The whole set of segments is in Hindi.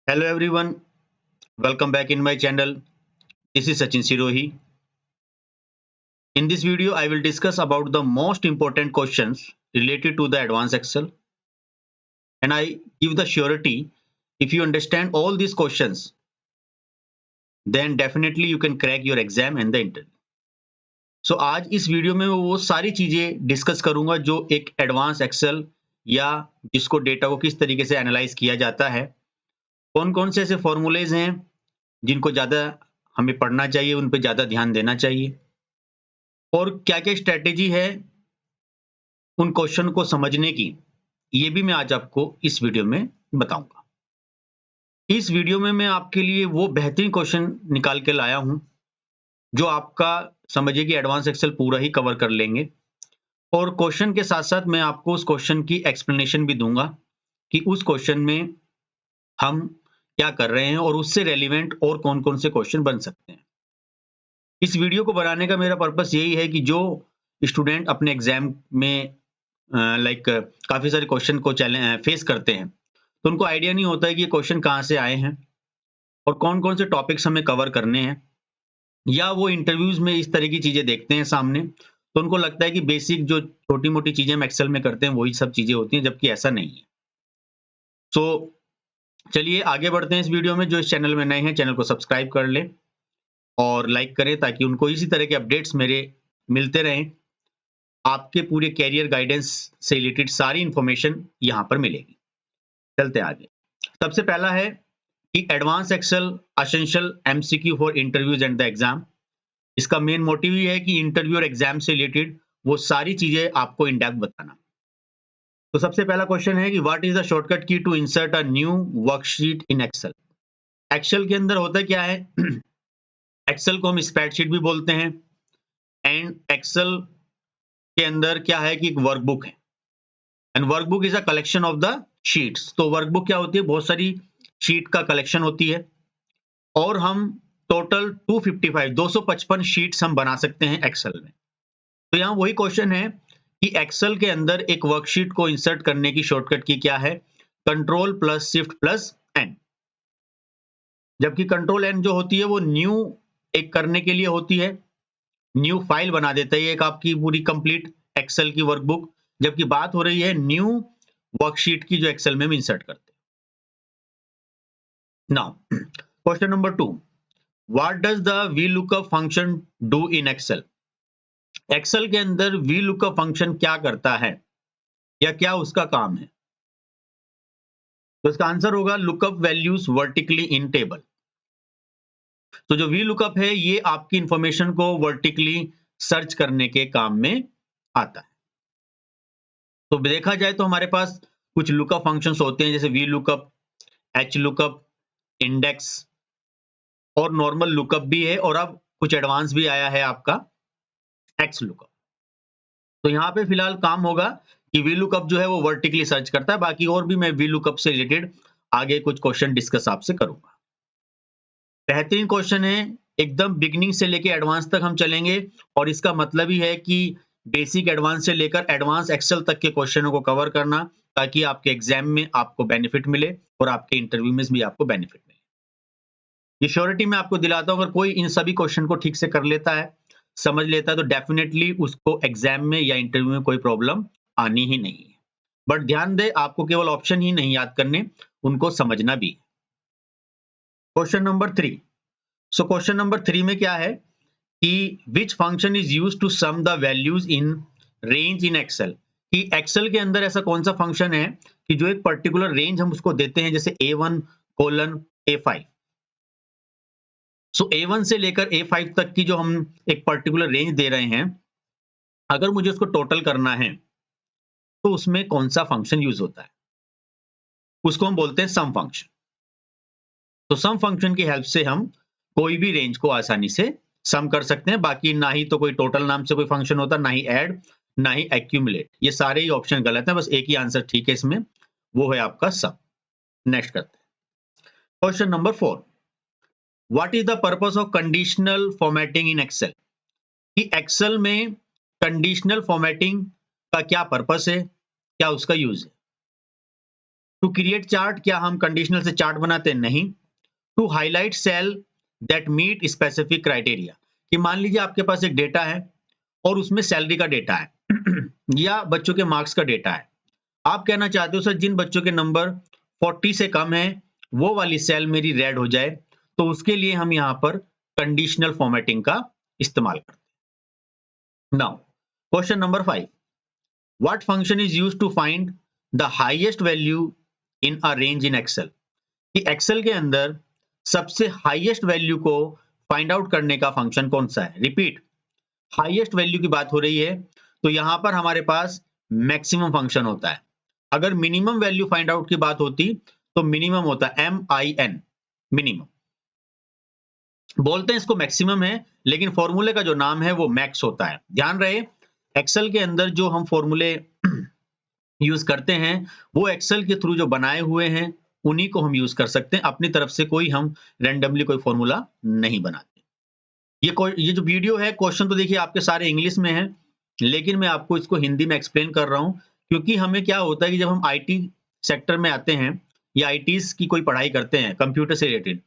Hello everyone, welcome back in my channel. This is Sachin Sirohi. In this video, I will discuss about the most important questions related to the advanced Excel, and I give the surety if you understand all these questions, then definitely you can crack your exam and the interview. So आज इस वीडियो में मैं वो सारी चीजें डिस्कस करूंगा जो एक एडवांस एक्सेल या जिसको डेटा को किस तरीके से एनालाइज किया जाता है, कौन कौन से ऐसे फॉर्मूलेज हैं जिनको ज्यादा हमें पढ़ना चाहिए, उन पर ज्यादा ध्यान देना चाहिए, और क्या-क्या स्ट्रैटेजी है उन क्वेश्चन को समझने की, ये भी मैं आज आपको इस वीडियो में बताऊंगा। इस वीडियो में मैं आपके लिए वो बेहतरीन क्वेश्चन निकाल के लाया हूं जो आपका समझिए कि एडवांस एक्सेल पूरा ही कवर कर लेंगे, और क्वेश्चन के साथ-साथ मैं आपको उस क्वेश्चन की एक्सप्लेनेशन भी दूंगा कि उस क्वेश्चन में हम क्या कर रहे हैं और उससे रेलेवेंट और कौन-कौन से क्वेश्चन बन सकते हैं। इस वीडियो को बनाने का मेरा पर्पस यही है कि जो स्टूडेंट अपने एग्जाम में लाइक काफ़ी सारे क्वेश्चन को फेस करते हैं, तो उनको आइडिया नहीं होता है कि ये क्वेश्चन कहाँ से आए हैं और कौन-कौन से टॉपिक्स हमें कवर करने हैं, या वो इंटरव्यूज़ में इस तरह की चीज़ें देखते हैं सामने, तो उनको लगता है कि बेसिक जो छोटी-मोटी चीज़ें हम एक्सेल में करते हैं, वही सब चीज़ें होती हैं, जबकि ऐसा नहीं है। सो चलिए आगे बढ़ते हैं इस वीडियो में। जो इस चैनल में नए हैं, चैनल को सब्सक्राइब कर लें और लाइक करें ताकि उनको इसी तरह के अपडेट्स मेरे मिलते रहें। आपके पूरे करियर गाइडेंस से रिलेटेड सारी इंफॉर्मेशन यहाँ पर मिलेगी। चलते हैं आगे। सबसे पहला है कि advance Excel essential MCQ for interviews and the exam. इसका मेन मोटिव ये है कि इंटरव्यू और एग्जाम से रिलेटेड वो सारी चीजें आपको इन डेप्थ बताना। तो सबसे पहला क्वेश्चन है कि what is the shortcut key to insert a new worksheet in Excel. Excel के अंदर होता क्या है एक्सेल को हम स्प्रेडशीट भी बोलते हैं, एंड एक्सेल के अंदर क्या है कि एक वर्कबुक है, and workbook is a collection of the sheets. तो वर्कबुक क्या होती है, बहुत सारी शीट का कलेक्शन होती है, और हम टोटल 255 शीट्स हम बना सकते हैं एक्सेल में। तो यहाँ वही क्वेश्चन है कि एक्सेल के अंदर एक वर्कशीट को इंसर्ट करने की शॉर्टकट की क्या है, control plus shift plus N. जबकि कंट्रोल एन जो होती है वो न्यू एक करने के लिए होती है, न्यू फाइल बना देता है एक आपकी पूरी कंप्लीट एक्सेल की वर्कबुक, जबकि बात हो रही है न्यू वर्कशीट की जो एक्सेल में हम इंसर्ट करते हैं। Now question number 2, what does the V lookup function do in Excel. Excel के अंदर वी लुकअप फंक्शन क्या करता है या क्या उसका काम है। तो इसका आंसर होगा लुकअप वैल्यूज वर्टिकली इन टेबल। तो जो वी लुकअप है ये आपकी इंफॉर्मेशन को वर्टिकली सर्च करने के काम में आता है। तो देखा जाए तो हमारे पास कुछ लुकअप फंक्शंस होते हैं, जैसे V lookup, H lookup, index और नॉर्मल लुकअप भी है, और अब कुछ एडवांस भी आया है आपका एक्स लुकअप। तो यहाँ पे फिलहाल काम होगा कि वी लुकअप जो है वो वर्टिकली सर्च करता है, बाकी और भी मैं वी लुकअप से रिलेटेड आगे कुछ क्वेश्चन डिस्कस आपसे करूंगा। बेहतरीन क्वेश्चन है, एकदम बिगिनिंग से लेके एडवांस तक हम चलेंगे, और इसका मतलब ही है कि बेसिक एडवांस से लेकर एडवांस एक्सेल तक के क्वेश्चनों को कवर करना, ताकि आपके एग्जाम में आपको बेनिफिट मिले और आपके इंटरव्यू में भी आपको बेनिफिट मिले। ये श्योरिटी मैं आपको दिलाता हूं, अगर कोई इन सभी क्वेश्चन को ठीक से कर लेता है, समझ लेता है, तो डेफिनेटली उसको एग्जाम में या इंटरव्यू में कोई प्रॉब्लम आनी ही नहीं है। बट ध्यान दे, आपको केवल ऑप्शन ही नहीं याद करने, उनको समझना भी। Question number 3। So question number 3 में क्या है कि which function is used to sum the values in range in Excel. कि एक्सेल के अंदर ऐसा कौन सा फंक्शन है कि जो एक पर्टिकुलर रेंज हम उसको देते हैं, जैसे A1 कोलन A5। सो A1 से लेकर A5 तक की जो हम एक पर्टिकुलर रेंज दे रहे हैं, अगर मुझे उसको टोटल करना है तो उसमें कौन सा फंक्शन यूज होता है, उसको हम बोलते हैं सम फंक्शन। तो सम फंक्शन की हेल्प से हम कोई भी रेंज को आसानी से सम कर सकते हैं। बाकी ना ही तो कोई टोटल नाम से कोई फंक्शन होता, ना ही ऐड, ना ही एक्यूमुलेट, ये सारे ही ऑप्शन गलत हैं, बस एक ही आंसर ठीक है इसमें, वो है आपका सम। नेक्स्ट करते हैं question number 4। What is the purpose of conditional formatting in Excel. कि एक्सेल में कंडीशनल फॉर्मेटिंग का क्या पर्पस है, क्या उसका यूज है। टू क्रिएट चार्ट, क्या हम कंडीशनल से चार्ट बनाते हैं? नहीं। To highlight cell that meet specific criteria, कि मान लीजिए आपके पास एक डेटा है और उसमें सैलरी का डेटा है या बच्चों के मार्क्स का डेटा है। आप कहना चाहते हो सर जिन बच्चों के नंबर 40 से कम है वो वाली सेल मेरी रेड हो जाए, तो उसके लिए हम यहाँ पर कंडीशनल फॉर्मेटिंग का इस्तेमाल करते हैं। Now question number 5, what function is used to find the highest value in a range in Excel, कि एक्सेल के अंदर सबसे हाईएस्ट वैल्यू को फाइंड आउट करने का फंक्शन कौन सा है? रिपीट, हाईएस्ट वैल्यू की बात हो रही है तो यहां पर हमारे पास मैक्सिमम फंक्शन होता है। अगर मिनिमम वैल्यू फाइंड आउट की बात होती तो मिनिमम होता है MIN, मिनिमम। बोलते हैं इसको मैक्सिमम है, लेकिन फॉर्मूले का जो नाम है वो मैक्स होता है। ध्यान रहे, एक्सेल के अंदर जो हम फॉर्मूले यूज करते हैं वो एक्सेल के थ्रू जो बनाए हुए हैं उन्हीं को हम यूज कर सकते हैं। अपनी तरफ से कोई हम रैंडमली कोई फॉर्मूला नहीं बनाते। ये जो वीडियो है, क्वेश्चन तो देखिए आपके सारे इंग्लिश में है, लेकिन मैं आपको इसको हिंदी में एक्सप्लेन कर रहा हूं, क्योंकि हमें क्या होता है कि जब हम आईटी सेक्टर में आते हैं या आईटीज की कोई पढ़ाई करते हैं कंप्यूटर से रिलेटेड,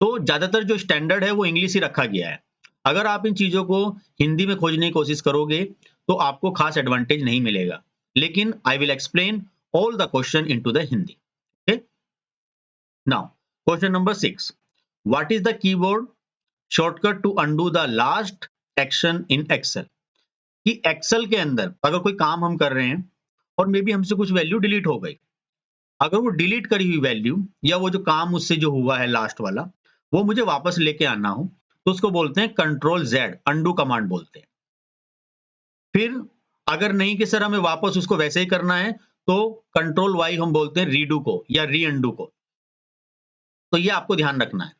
तो ज्यादातर जो स्टैंडर्ड है वो इंग्लिश ही रखा गया है। अगर आप इन चीजों को हिंदी में खोजने की कोशिश करोगे तो आपको खास एडवांटेज नहीं मिलेगा, लेकिन I will explain all the question into the Hindi. Okay, now question number 6, what is the keyboard shortcut to undo the last action in Excel, कि एक्सेल के अंदर अगर कोई काम हम कर रहे हैं और मे बी हमसे कुछ वैल्यू डिलीट हो गई, अगर वो डिलीट करी हुई वैल्यू या वो जो काम उससे जो हुआ है लास्ट वाला वो मुझे वापस लेके आना हो, तो उसको बोलते हैं कंट्रोल जेड, अंडू कमांड बोलते हैं। फिर अगर नहीं कि सर हमें वापस उसको वैसे ही करना है, तो कंट्रोल वाई हम बोलते हैं रीडू को या री अंडू को। तो ये आपको ध्यान रखना है।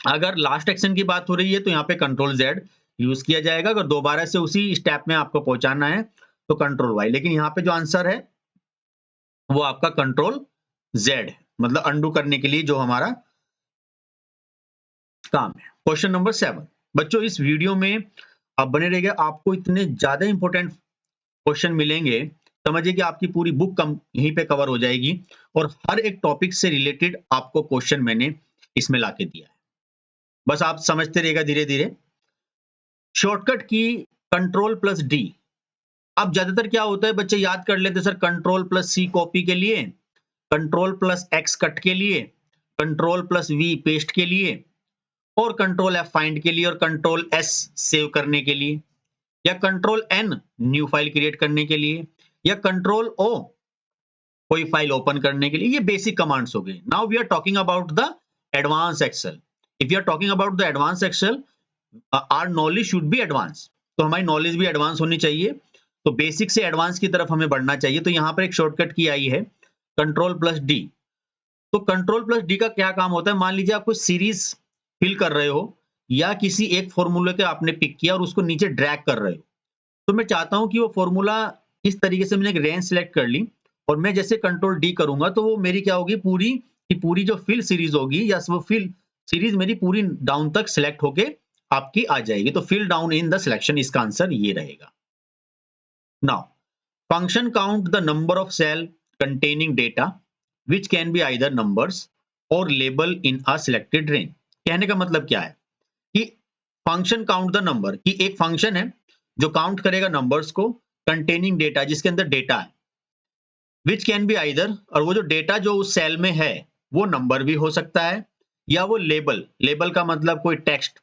अगर लास्ट एक्शन की बात हो रही है तो यहाँ पे कंट्रोल जेड यूज किया जाएगा, अगर दोबारा से उसी स्टेप में आपको पहुंचाना है तो कंट्रोल वाई, लेकिन यहाँ पे जो आंसर है वो आपका कंट्रोल जेड है, मतलब अंडू करने के लिए जो हमारा काम है। क्वेश्चन नंबर 7, बच्चों इस वीडियो में आप बने रहिएगा, आपको इतने ज्यादा इंपॉर्टेंट क्वेश्चन मिलेंगे, समझिए कि आपकी पूरी बुक कम यहीं पे कवर हो जाएगी और हर एक टॉपिक से रिलेटेड आपको क्वेश्चन मैंने इसमें लाके दिया है। बस आप समझते रहिएगा धीरे धीरे। शॉर्टकट की कंट्रोल प्लस डी, अब ज्यादातर क्या होता है बच्चे याद कर लेते सर कंट्रोल प्लस सी कॉपी के लिए, कंट्रोल प्लस एक्स कट के लिए, कंट्रोल प्लस वी पेस्ट के लिए, और कंट्रोल एफ फाइंड के लिए, और कंट्रोल एस सेव करने के लिए, या control N new file create करने के लिए, या कंट्रोल ओ कोई फाइल ओपन करने के लिए। ये बेसिक कमांड्स हो गए। Now we are talking about the advance Excel. If you are talking about the advance Excel, our knowledge should be advance, तो हमारी नॉलेज भी एडवांस होनी चाहिए। तो बेसिक से एडवांस की तरफ हमें बढ़ना चाहिए। तो यहाँ पर एक शॉर्टकट की आई है कंट्रोल प्लस डी। तो कंट्रोल प्लस डी का क्या काम होता है? मान लीजिए आप कोई सीरीज फिल कर रहे हो या किसी एक फॉर्मूले के आपने पिक किया और उसको नीचे ड्रैग कर रहे हो, तो मैं चाहता हूं कि वो फॉर्मूला इस तरीके से मैंने एक रेंज सेलेक्ट कर ली और मैं जैसे कंट्रोल डी करूंगा तो वो मेरी क्या होगी, पूरी की पूरी जो फिल सीरीज होगी या वो फिल सीरीज मेरी पूरी डाउन तक सिलेक्ट होके आपकी आ जाएगी। तो fill down in the selection, इसका आंसर ये रहेगा। Now function count the number of cell containing data which can be either numbers or label in a selected range. कहने का मतलब क्या है कि फंक्शन काउंट द नंबर, कि एक फंक्शन है जो काउंट करेगा नंबर्स को, कंटेनिंग डेटा जिसके अंदर डेटा है, विच कैन बी आइदर, और वो जो डेटा जो उस सेल में है वो नंबर भी हो सकता है या वो लेबल, लेबल का मतलब कोई टेक्स्ट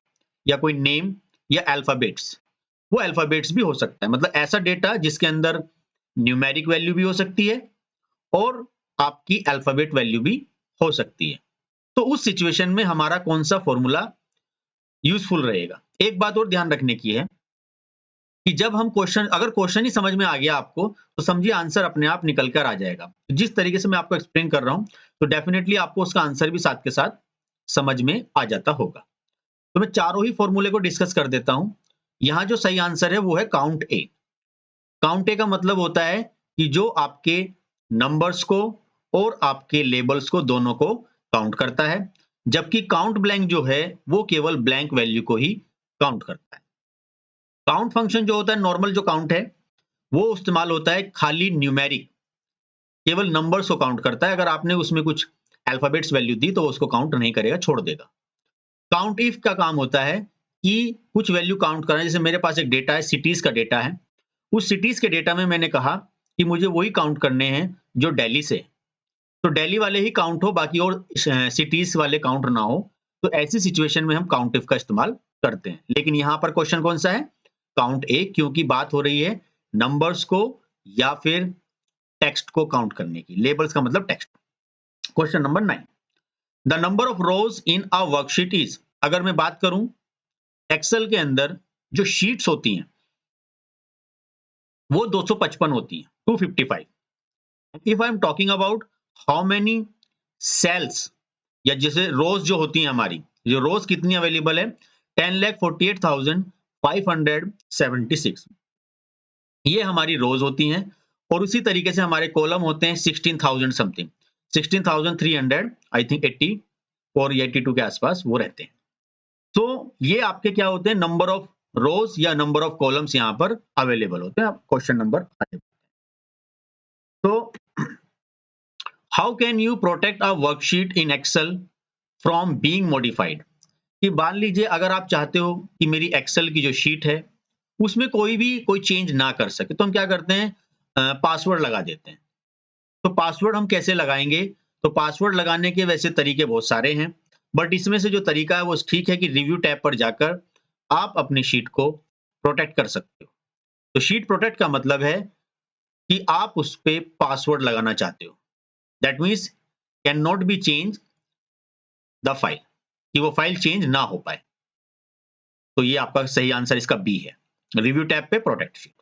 या कोई नेम या अल्फाबेट्स, वो अल्फाबेट्स भी हो सकता है। मतलब ऐसा डेटा जिसके अंदर न्यूमेरिक वैल्यू भी हो सकती है और आपकी अल्फाबेट वैल्यू भी हो सकती है। तो उस सिचुएशन में हमारा कौन सा फॉर्मूला यूजफुल रहेगा? एक बात और ध्यान रखने की है कि जब हम क्वेश्चन, अगर क्वेश्चन ही समझ में आ गया आपको तो समझिए आंसर अपने आप निकल कर आ जाएगा। जिस तरीके से मैं आपको एक्सप्लेन कर रहा हूं तो डेफिनेटली आपको उसका आंसर भी साथ के साथ समझ में आ जाता होगा। तो मैं चारों ही फॉर्मूले को डिस्कस कर देता हूं। यहां जो सही आंसर है वो है काउंट ए। काउंट ए का मतलब होता है कि जो आपके नंबर्स को और आपके लेबल्स को दोनों को काउंट करता है, जबकि काउंट ब्लैंक जो है वो केवल ब्लैंक वैल्यू को ही काउंट करता है। काउंट फंक्शन जो होता है, नॉर्मल जो काउंट है, वो इस्तेमाल होता है खाली न्यूमेरिक केवल नंबर्स को काउंट करता है। अगर आपने उसमें कुछ अल्फाबेट्स वैल्यू दी तो उसको काउंट नहीं करेगा, छोड़ देगा। काउंट इफ का काम होता है कि कुछ वैल्यू काउंट करना। जैसे मेरे पास एक डेटा है, सिटीज का डेटा है। उस सिटीज के डेटा में मैंने कहा कि मुझे वही काउंट करने हैं जो दिल्ली से, तो दिल्ली वाले ही काउंट हो, बाकी और सिटीज वाले काउंट ना हो। तो ऐसी सिचुएशन में हम काउंट इफ का इस्तेमाल करते हैं। लेकिन यहां पर क्वेश्चन कौन सा है? काउंट ए, क्योंकि बात हो रही है नंबर्स को या फिर टेक्स्ट को काउंट करने की। लेबल्स का मतलब text. Question number 9, the number of rose in a worksheet is. अगर मैं बात करूं एक्सेल के अंदर जो शीट्स होती हैं वो 255 होती हैं, 255। If I am talking about how many cells, या जैसे रोज जो होती हैं हमारी, जो रोज कितनी अवेलेबल है? 10,48,576 ये हमारी रोज होती हैं। और उसी तरीके से हमारे कॉलम होते हैं 16,000 समथिंग, 16,300 आई थिंक 80 और 82 के आसपास वो रहते हैं। तो ये आपके क्या होते हैं? नंबर ऑफ रोज या नंबर ऑफ कॉलम्स यहाँ पर अवेलेबल होते हैं। क्वेश्चन नंबर 5, तो how can you protect a worksheet in Excel from being modified? कि मान लीजिए अगर आप चाहते हो कि मेरी एक्सेल की जो शीट है उसमें कोई चेंज ना कर सके, तो हम क्या करते हैं? पासवर्ड लगा देते हैं। तो पासवर्ड हम कैसे लगाएंगे? तो पासवर्ड लगाने के वैसे तरीके बहुत सारे हैं, बट इसमें से जो तरीका है वो ठीक है कि रिव्यू टैब पर जाकर आप अपनी शीट को प्रोटेक्ट कर सकते हो। तो शीट प्रोटेक्ट का मतलब है कि आप उस पे पासवर्ड लगाना चाहते हो। That means can not be change the file, कि वो फाइल चेंज ना हो पाए। तो ये आपका सही आंसर इसका बी है, रिव्यू टैब पे प्रोटेक्ट शीट।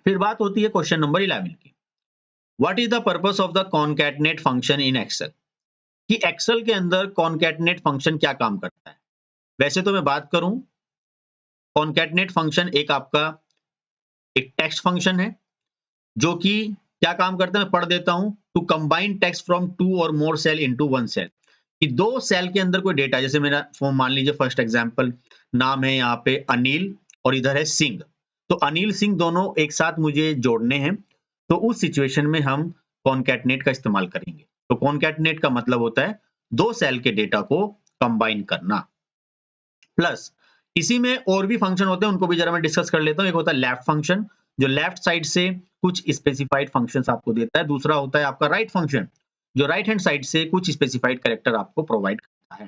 फिर बात होती है क्वेश्चन नंबर 11 की। What is the purpose of the concatenate function in Excel? कि एक्सेल के अंदर कॉन्कैटनेट फंक्शन क्या काम करता है? वैसे तो मैं बात करूं, कॉन्कैटनेट फंक्शन एक टेक्स्ट फंक्शन है जो कि क्या काम करता है, मैं पढ़ देता हूं। To combine text from two or more cell into one cell, कि दो सेल के अंदर कोई डेटा, जैसे मेरा फॉर्म मान लीजिए फर्स्ट एग्जांपल नाम है यहाँ पे अनिल और इधर है सिंह, तो अनिल सिंह दोनों एक साथ मुझे जोड़ने हैं। तो उस सिचुएशन में हम कॉन्कैटनेट का इस्तेमाल करेंगे। तो कॉन्कैटनेट का मतलब होता है दो सेल के डेटा को कंबाइन करना। प्लस इसी में और भी फंक्शन होते हैं, उनको भी जरा मैं डिस्कस कर लेता हूं। एक होता है लेफ्ट फंक्शन, जो लेफ्ट साइड से कुछ स्पेसिफाइड फंक्शंस आपको देता है। दूसरा होता है आपका राइट फंक्शन, जो राइट हैंड साइड से कुछ स्पेसिफाइड कैरेक्टर आपको प्रोवाइड करता है।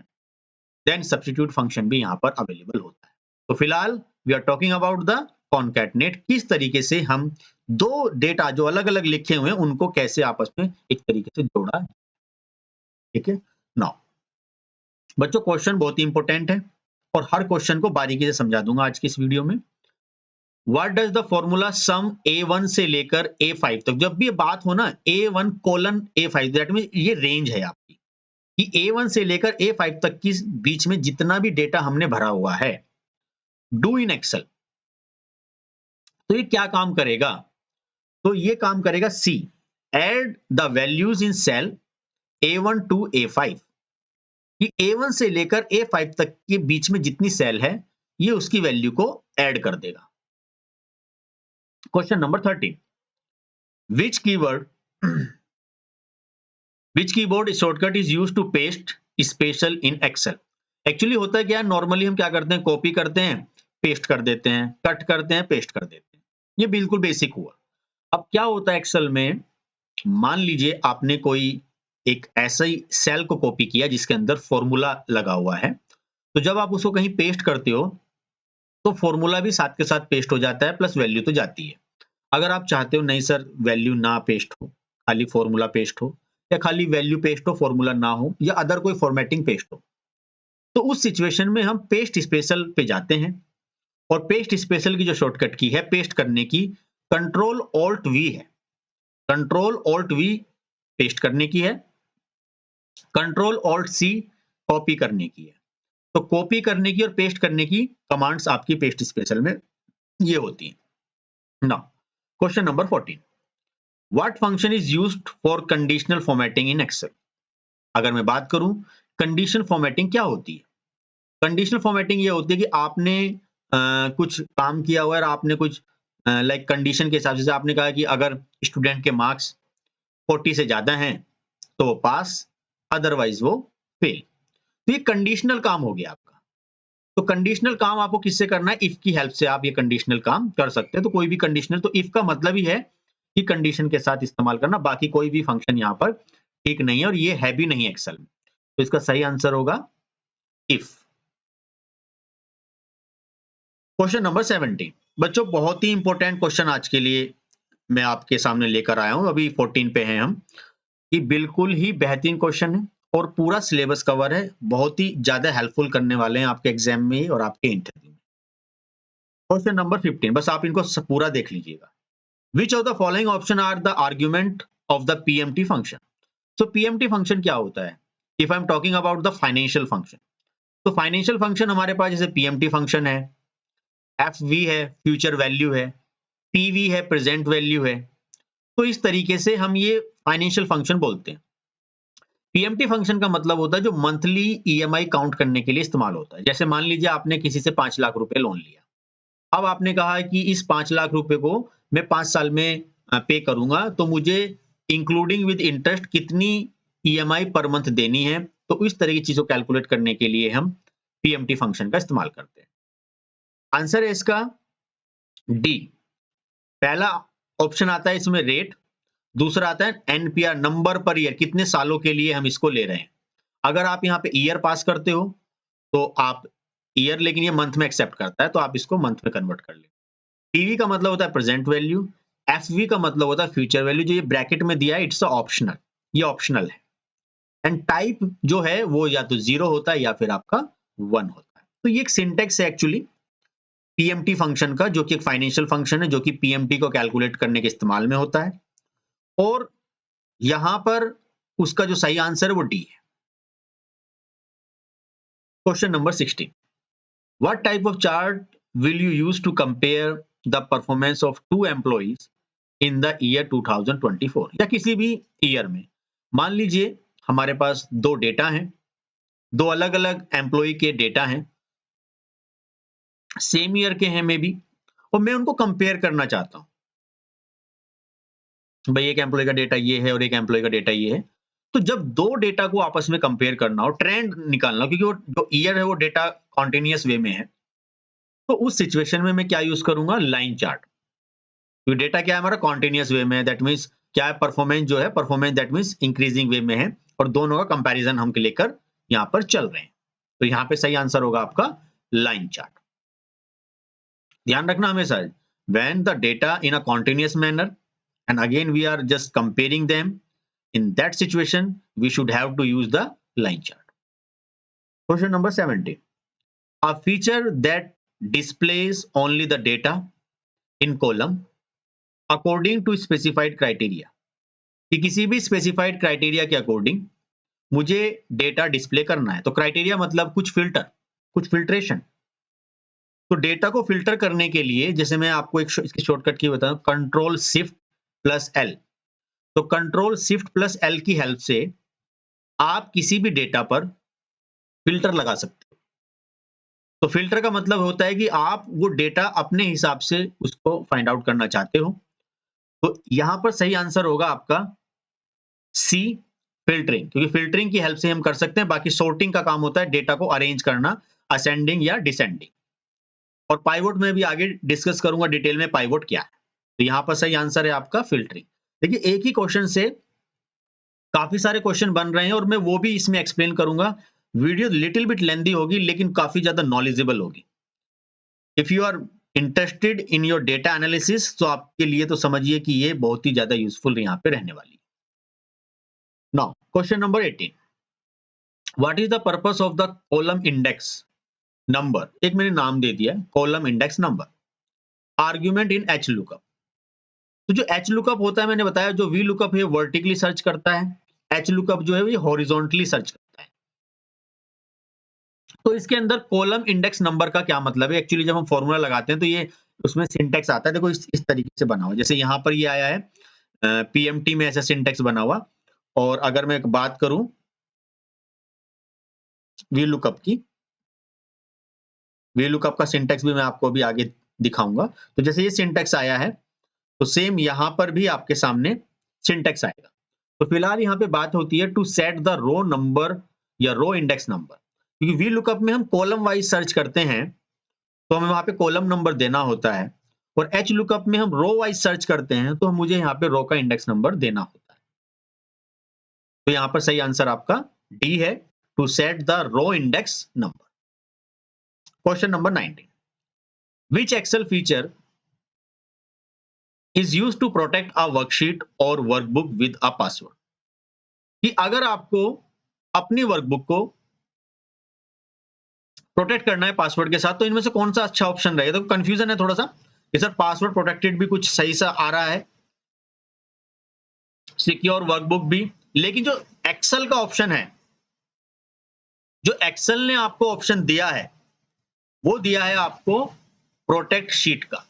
देन सब्स्टिट्यूट फंक्शन भी यहाँ पर अवेलेबल होता है। तो फिलहाल we are talking about the concatenate, किस तरीके से हम दो डेटा जो अलग अलग लिखे हुए हैं उनको कैसे आपस में एक तरीके से जोड़ा। ठीक है, नाउ बच्चों क्वेश्चन बहुत ही इंपॉर्टेंट है और हर क्वेश्चन को बारीकी से समझा दूंगा आज की इस वीडियो में। What does the formula some A1 से लेकर A5 तक? जब भी बात हो ना A1 colon A5, that mean ये रेंज है आपकी, कि A1 से लेकर A5 तक की बीच में जितना भी डेटा हमने भरा हुआ है, डू इन एक्सेल। तो ये क्या काम करेगा? तो ये काम करेगा C, add the values in cell A1 to A5, कि A1 से लेकर A5 तक के बीच में जितनी सेल है ये उसकी वैल्यू को ऐड कर देगा। Question number 13, which keyword which keyboard shortcut is used to paste special in Excel? Actually होता है क्या, नॉर्मली हम क्या करते हैं, कॉपी करते हैं, पेस्ट कर देते हैं, कट करते हैं, पेस्ट कर देते हैं। ये बिल्कुल बेसिक हुआ। अब क्या होता है एक्सेल में, मान लीजिए आपने कोई एक ऐसा ही सेल को कॉपी किया जिसके अंदर फॉर्मूला लगा हुआ है, तो जब आप उसको कहीं पेस्ट करते हो तो फॉर्मूला भी साथ के साथ पेस्ट हो जाता है, प्लस वैल्यू तो जाती है। अगर आप चाहते हो नहीं सर वैल्यू ना पेस्ट हो, खाली फॉर्मूला पेस्ट हो, या खाली वैल्यू पेस्ट हो फॉर्मूला ना हो, या अदर कोई फॉर्मेटिंग पेस्ट हो, तो उस सिचुएशन में हम पेस्ट स्पेशल पे जाते हैं। और पेस्ट स्पेशल की जो शॉर्टकट की है पेस्ट करने की, कंट्रोल ऑल्ट वी है। कंट्रोल ऑल्ट वी पेस्ट करने की है, कंट्रोल ऑल्ट सी कॉपी करने की है। तो कॉपी करने की और पेस्ट करने की कमांड्स आपकी पेस्ट स्पेशल में ये होती हैं। Now question number 14, what function is used for conditional formatting in Excel? अगर मैं बात करूं कंडीशनल फॉर्मेटिंग क्या होती है, कंडीशनल फॉर्मेटिंग ये होती है कि आपने कुछ काम किया हुआ है और आपने कुछ लाइक कंडीशन के हिसाब से आपने कहा कि अगर स्टूडेंट के मार्क्स 40 से ज्यादा हैं तो वो पास, अदरवाइज वो फेल। तो ये कंडीशनल काम हो गया आपका। तो कंडीशनल काम आपको किससे करना है? इफ की हेल्प से आप ये कंडीशनल काम कर सकते हैं। तो कोई भी कंडीशनल, तो इफ का मतलब ही है कि कंडीशन के साथ इस्तेमाल करना, बाकी कोई भी फंक्शन यहाँ पर ठीक नहीं है और ये है भी नहीं एक्सेल में। तो इसका सही आंसर होगा इफ। क्वेश्चन नंबर 17 बच्चों, बहुत ही इंपॉर्टेंट क्वेश्चन आज के लिए मैं आपके सामने लेकर आया हूं। अभी 14 पे हैं हम। ये बिल्कुल ही बेहतरीन क्वेश्चन है और पूरा सिलेबस कवर है, बहुत ही ज्यादा हेल्पफुल करने वाले हैं आपके एग्जाम में और आपके इंटरव्यू में। क्वेश्चन नंबर 15, बस आप इनको पूरा देख लीजिएगा। Which of the following option are the argument of the PMT function? तो पीएमटी फंक्शन क्या होता है? If I am talking about the financial function, तो फाइनेंशियल फंक्शन हमारे पास जैसे पीएमटी फंक्शन है, एफ वी है फ्यूचर वैल्यू है, पीवी है प्रेजेंट वैल्यू है। तो इस तरीके से हम ये फाइनेंशियल फंक्शन बोलते हैं। पीएमटी फंक्शन का मतलब होता है जो मंथली ईएमआई काउंट करने के लिए इस्तेमाल होता है। जैसे मान लीजिए आपने किसी से 5 लाख रुपए लोन लिया। अब आपने कहा है कि इस 5 लाख रुपए को मैं 5 साल में पे करूंगा, तो मुझे इंक्लूडिंग विद इंटरेस्ट कितनी ईएमआई पर मंथ देनी है। तो इस तरह की चीजों को कैलकुलेट करने के लिए हम पीएमटी फंक्शन का इस्तेमाल करते हैं। आंसर है इसका डी। पहला ऑप्शन आता है इसमें रेट, दूसरा आता है एनपीआर, नंबर पर ईयर, कितने सालों के लिए हम इसको ले रहे हैं। अगर आप यहाँ पे ईयर पास करते हो तो आप ईयर, लेकिन ये मंथ में एक्सेप्ट करता है तो आप इसको मंथ में कन्वर्ट कर ले। पीवी का मतलब होता है प्रेजेंट वैल्यू, एफवी का मतलब होता है फ्यूचर वैल्यू। जो ये ब्रैकेट में दिया है इट्स ऑप्शनल, ये ऑप्शनल है। एंड टाइप जो है वो या तो 0 होता है या फिर आपका 1 होता है। तो ये एक सिंटेक्स है एक्चुअली पीएमटी फंक्शन का, जो कि एक फाइनेंशियल फंक्शन है जो कि पीएमटी को कैलकुलेट करने के इस्तेमाल में होता है। और यहां पर उसका जो सही आंसर है वो डी है। Question number 16, what type of chart will you use to compare the performance of two employees in the year 2024? या किसी भी ईयर में मान लीजिए हमारे पास दो डेटा हैं, दो अलग अलग एम्प्लॉय के डेटा हैं, सेम ईयर के हैं मे बी, और मैं उनको कंपेयर करना चाहता हूं। भाई एक एम्प्लॉय का डेटा ये है और एक एम्प्लॉय का डेटा ये है। तो जब दो डेटा को आपस में कंपेयर करना हो, ट्रेंड निकालना हो, क्योंकि वो जो ईयर है वो डेटा कॉन्टिन्यूअस वे में है, तो उस सिचुएशन में मैं क्या यूज करूंगा? Line chart. तो डेटा क्या है हमारा? कॉन्टिन्यूअस वे में है, दैट मीन्स क्या है? परफॉर्मेंस जो है, परफॉर्मेंस दैट मीन्स इंक्रीजिंग वे में है, और दोनों का कंपैरिजन हम लेकर यहाँ पर चल रहे हैं। तो यहाँ पे सही आंसर होगा आपका लाइन चार्ट। ध्यान रखना हमेशा, when the data in a continuous manner and again we are just comparing them, in that situation we should have to use the line chart. Question number 17, a feature that displays only the data in column according to specified criteria, कि किसी भी स्पेसिफाइड क्राइटेरिया के अकॉर्डिंग मुझे डेटा डिस्प्ले करना है। तो क्राइटेरिया मतलब कुछ फिल्टर, कुछ फिल्ट्रेशन। तो डेटा को फिल्टर करने के लिए जैसे मैं आपको एक इसकी शॉर्टकट की बताऊं, कंट्रोल शिफ्ट प्लस एल। तो कंट्रोल शिफ्ट प्लस एल की हेल्प से आप किसी भी डेटा पर फिल्टर लगा सकते हो। तो फिल्टर का मतलब होता है कि आप वो डेटा अपने हिसाब से उसको फाइंड आउट करना चाहते हो। तो यहां पर सही आंसर होगा आपका सी, फिल्टरिंग, क्योंकि फिल्टरिंग की हेल्प से हम कर सकते हैं। बाकी सॉर्टिंग का काम होता है डेटा को अरेंज करना, असेंडिंग या डिसेंडिंग। और पाइवोट में भी आगे डिस्कस करूंगा डिटेल में पाइवोट क्या है। तो यहां पर सही आंसर है आपका फिल्टरिंग। देखिए एक ही क्वेश्चन से काफी सारे क्वेश्चन बन रहे हैं और मैं वो भी इसमें एक्सप्लेन करूंगा। वीडियो लिटिल बिट लेंदी होगी लेकिन काफी ज्यादा नॉलेजेबल होगी। If you are interested in your data analysis तो आपके लिए तो समझिए कि ये बहुत ही ज्यादा यूजफुल यहाँ पे रहने वाली है। Now question number 18, what is the purpose of the column index number? एक मैंने नाम दे दिया column index number, argument in H lookup. तो जो एच लुकअप होता है मैंने बताया, जो वी लुकअप है वर्टिकली सर्च करता है, एच लुकअप जो है वो हॉरिजॉन्टली सर्च करता है। तो इसके अंदर कॉलम इंडेक्स नंबर का क्या मतलब है? एक्चुअली जब हम फॉर्मूला लगाते हैं तो ये उसमें सिंटेक्स आता है। देखो इस तरीके से बना हुआ, जैसे यहाँ पर ये आया है पीएमटी में ऐसा सिंटेक्स बना हुआ। और अगर मैं एक बात करूं वी लुकअप की, वी लुकअप का सिंटेक्स भी मैं आपको अभी आगे दिखाऊंगा। तो जैसे ये सिंटेक्स आया है तो सेम यहां पर भी आपके सामने सिंटेक्स आएगा। तो फिलहाल यहाँ पे बात होती है to set the row number या रो इंडेक्स नंबर, क्योंकि वी लुकअप में हम कॉलम वाइज सर्च करते हैं तो हमें वहां पे कॉलम नंबर देना होता है, और एच लुकअप में हम रो वाइज सर्च करते हैं तो मुझे यहाँ पे रो का इंडेक्स नंबर देना होता है। तो यहाँ पर सही आंसर आपका डी है, to set the row index number. Question number 19, which Excel feature is used to protect a worksheet or workbook with a password? कि अगर आपको अपनी वर्कबुक को प्रोटेक्ट करना है पासवर्ड के साथ तो इनमें से कौन सा अच्छा ऑप्शन रहेगा? तो कंफ्यूजन है थोड़ा सा कि सर पासवर्ड प्रोटेक्टेड भी कुछ सही सा आ रहा है, सिक्योर वर्कबुक भी, लेकिन जो एक्सेल का ऑप्शन है, जो एक्सेल ने आपको ऑप्शन दिया है वो दिया है आपको प्रोटेक्ट शीट का।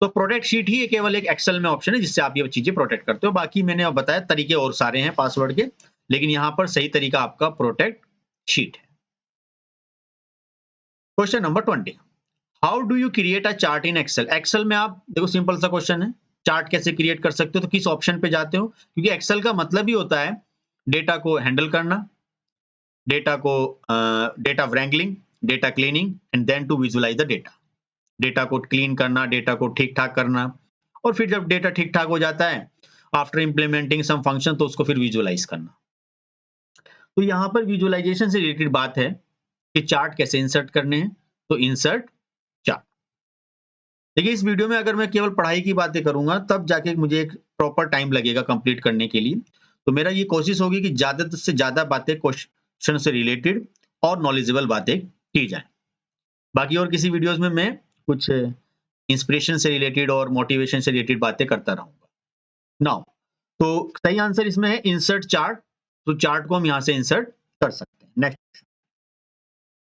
तो प्रोटेक्ट शीट ही केवल एक एक्सेल में ऑप्शन है जिससे आप ये चीजें प्रोटेक्ट करते हो। बाकी मैंने अब बताया तरीके और सारे हैं पासवर्ड के, लेकिन यहां पर सही तरीका आपका प्रोटेक्ट शीट है। Question number 20, how do you create a chart in Excel? Excel में आप देखो सिंपल सा क्वेश्चन है, चार्ट कैसे क्रिएट कर सकते हो? तो किस ऑप्शन पे जाते हो? क्योंकि एक्सेल का मतलब ही होता है डेटा को हैंडल करना, डेटा को data wrangling, data cleaning and then to visualize the data. Data को क्लीन करना, डेटा को ठीक ठाक करना, और फिर जब डेटा ठीक ठाक हो जाता है आफ्टर इंप्लीमेंटिंग सम फंक्शन तो उसको फिर विजुअलाइज करना। तो यहां पर विजुअलाइजेशन से रिलेटेड बात है कि चार्ट कैसे इंसर्ट करने हैं। तो इंसर्ट चार्ट। देखिए इस वीडियो में अगर मैं केवल पढ़ाई की बातें करूंगा तब जाके मुझे एक प्रॉपर टाइम लगेगा कंप्लीट करने के लिए। तो मेरा ये कोशिश होगी कि ज्यादा से ज्यादा बातें क्वेश्चन से रिलेटेड और नॉलेजेबल बातें की जाए। बाकी और किसी वीडियोस में मैं कुछ इंस्पिरेशन से रिलेटेड और मोटिवेशन से रिलेटेड बातें करता रहूंगा। नाउ तो सही आंसर इसमें है इंसर्ट चार्ट। तो चार्ट को हम यहां से इंसर्ट कर सकते हैं। नेक्स्ट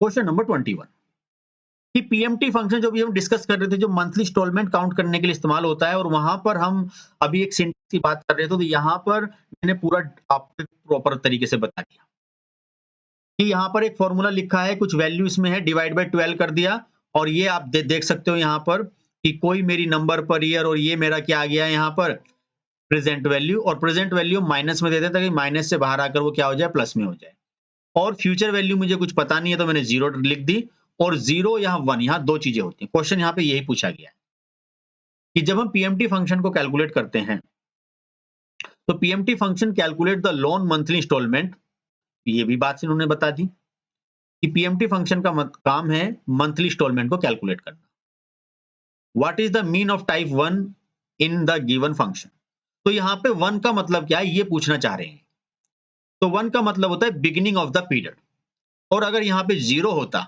क्वेश्चन नंबर 21, कि पीएमटी फंक्शन जो भी हम डिस्कस कर रहे थे, जो मंथली इंस्टॉलमेंट काउंट करने के लिए इस्तेमाल होता है, और वहां पर हम अभी एक सिंटेक्स की बात कर रहे थे, तो यहाँ पर मैंने पूरा आपको प्रॉपर तरीके से बता दिया कि यहाँ पर एक फॉर्मूला लिखा है, कुछ वैल्यू इसमें है, डिवाइड बाय 12 कर दिया, और ये आप देख सकते हो यहाँ पर कि कोई मेरी नंबर पर ईयर, और ये मेरा क्या आ गया है यहाँ पर प्रेजेंट वैल्यू, और प्रेजेंट वैल्यू माइनस में दे देता कि माइनस से बाहर आकर वो क्या हो जाए, प्लस में हो जाए। और फ्यूचर वैल्यू मुझे कुछ पता नहीं है तो मैंने 0 लिख दी, और 0 यहाँ 1, यहाँ दो चीजें होती हैं। क्वेश्चन यहाँ पे यही पूछा गया है कि जब हम पीएमटी फंक्शन को कैलकुलेट करते हैं तो PMT function calculate the loan monthly instalment, ये भी बात इन्होंने बता दी कि पीएमटी फंक्शन का काम है मंथली इंस्टॉलमेंट को कैलकुलेट करना। What is the mean of type 1 in the given function? तो यहाँ पे 1 का मतलब क्या है ये पूछना चाह रहे हैं। तो 1 का मतलब होता है बिगिनिंग ऑफ द पीरियड, और अगर यहाँ पे 0 होता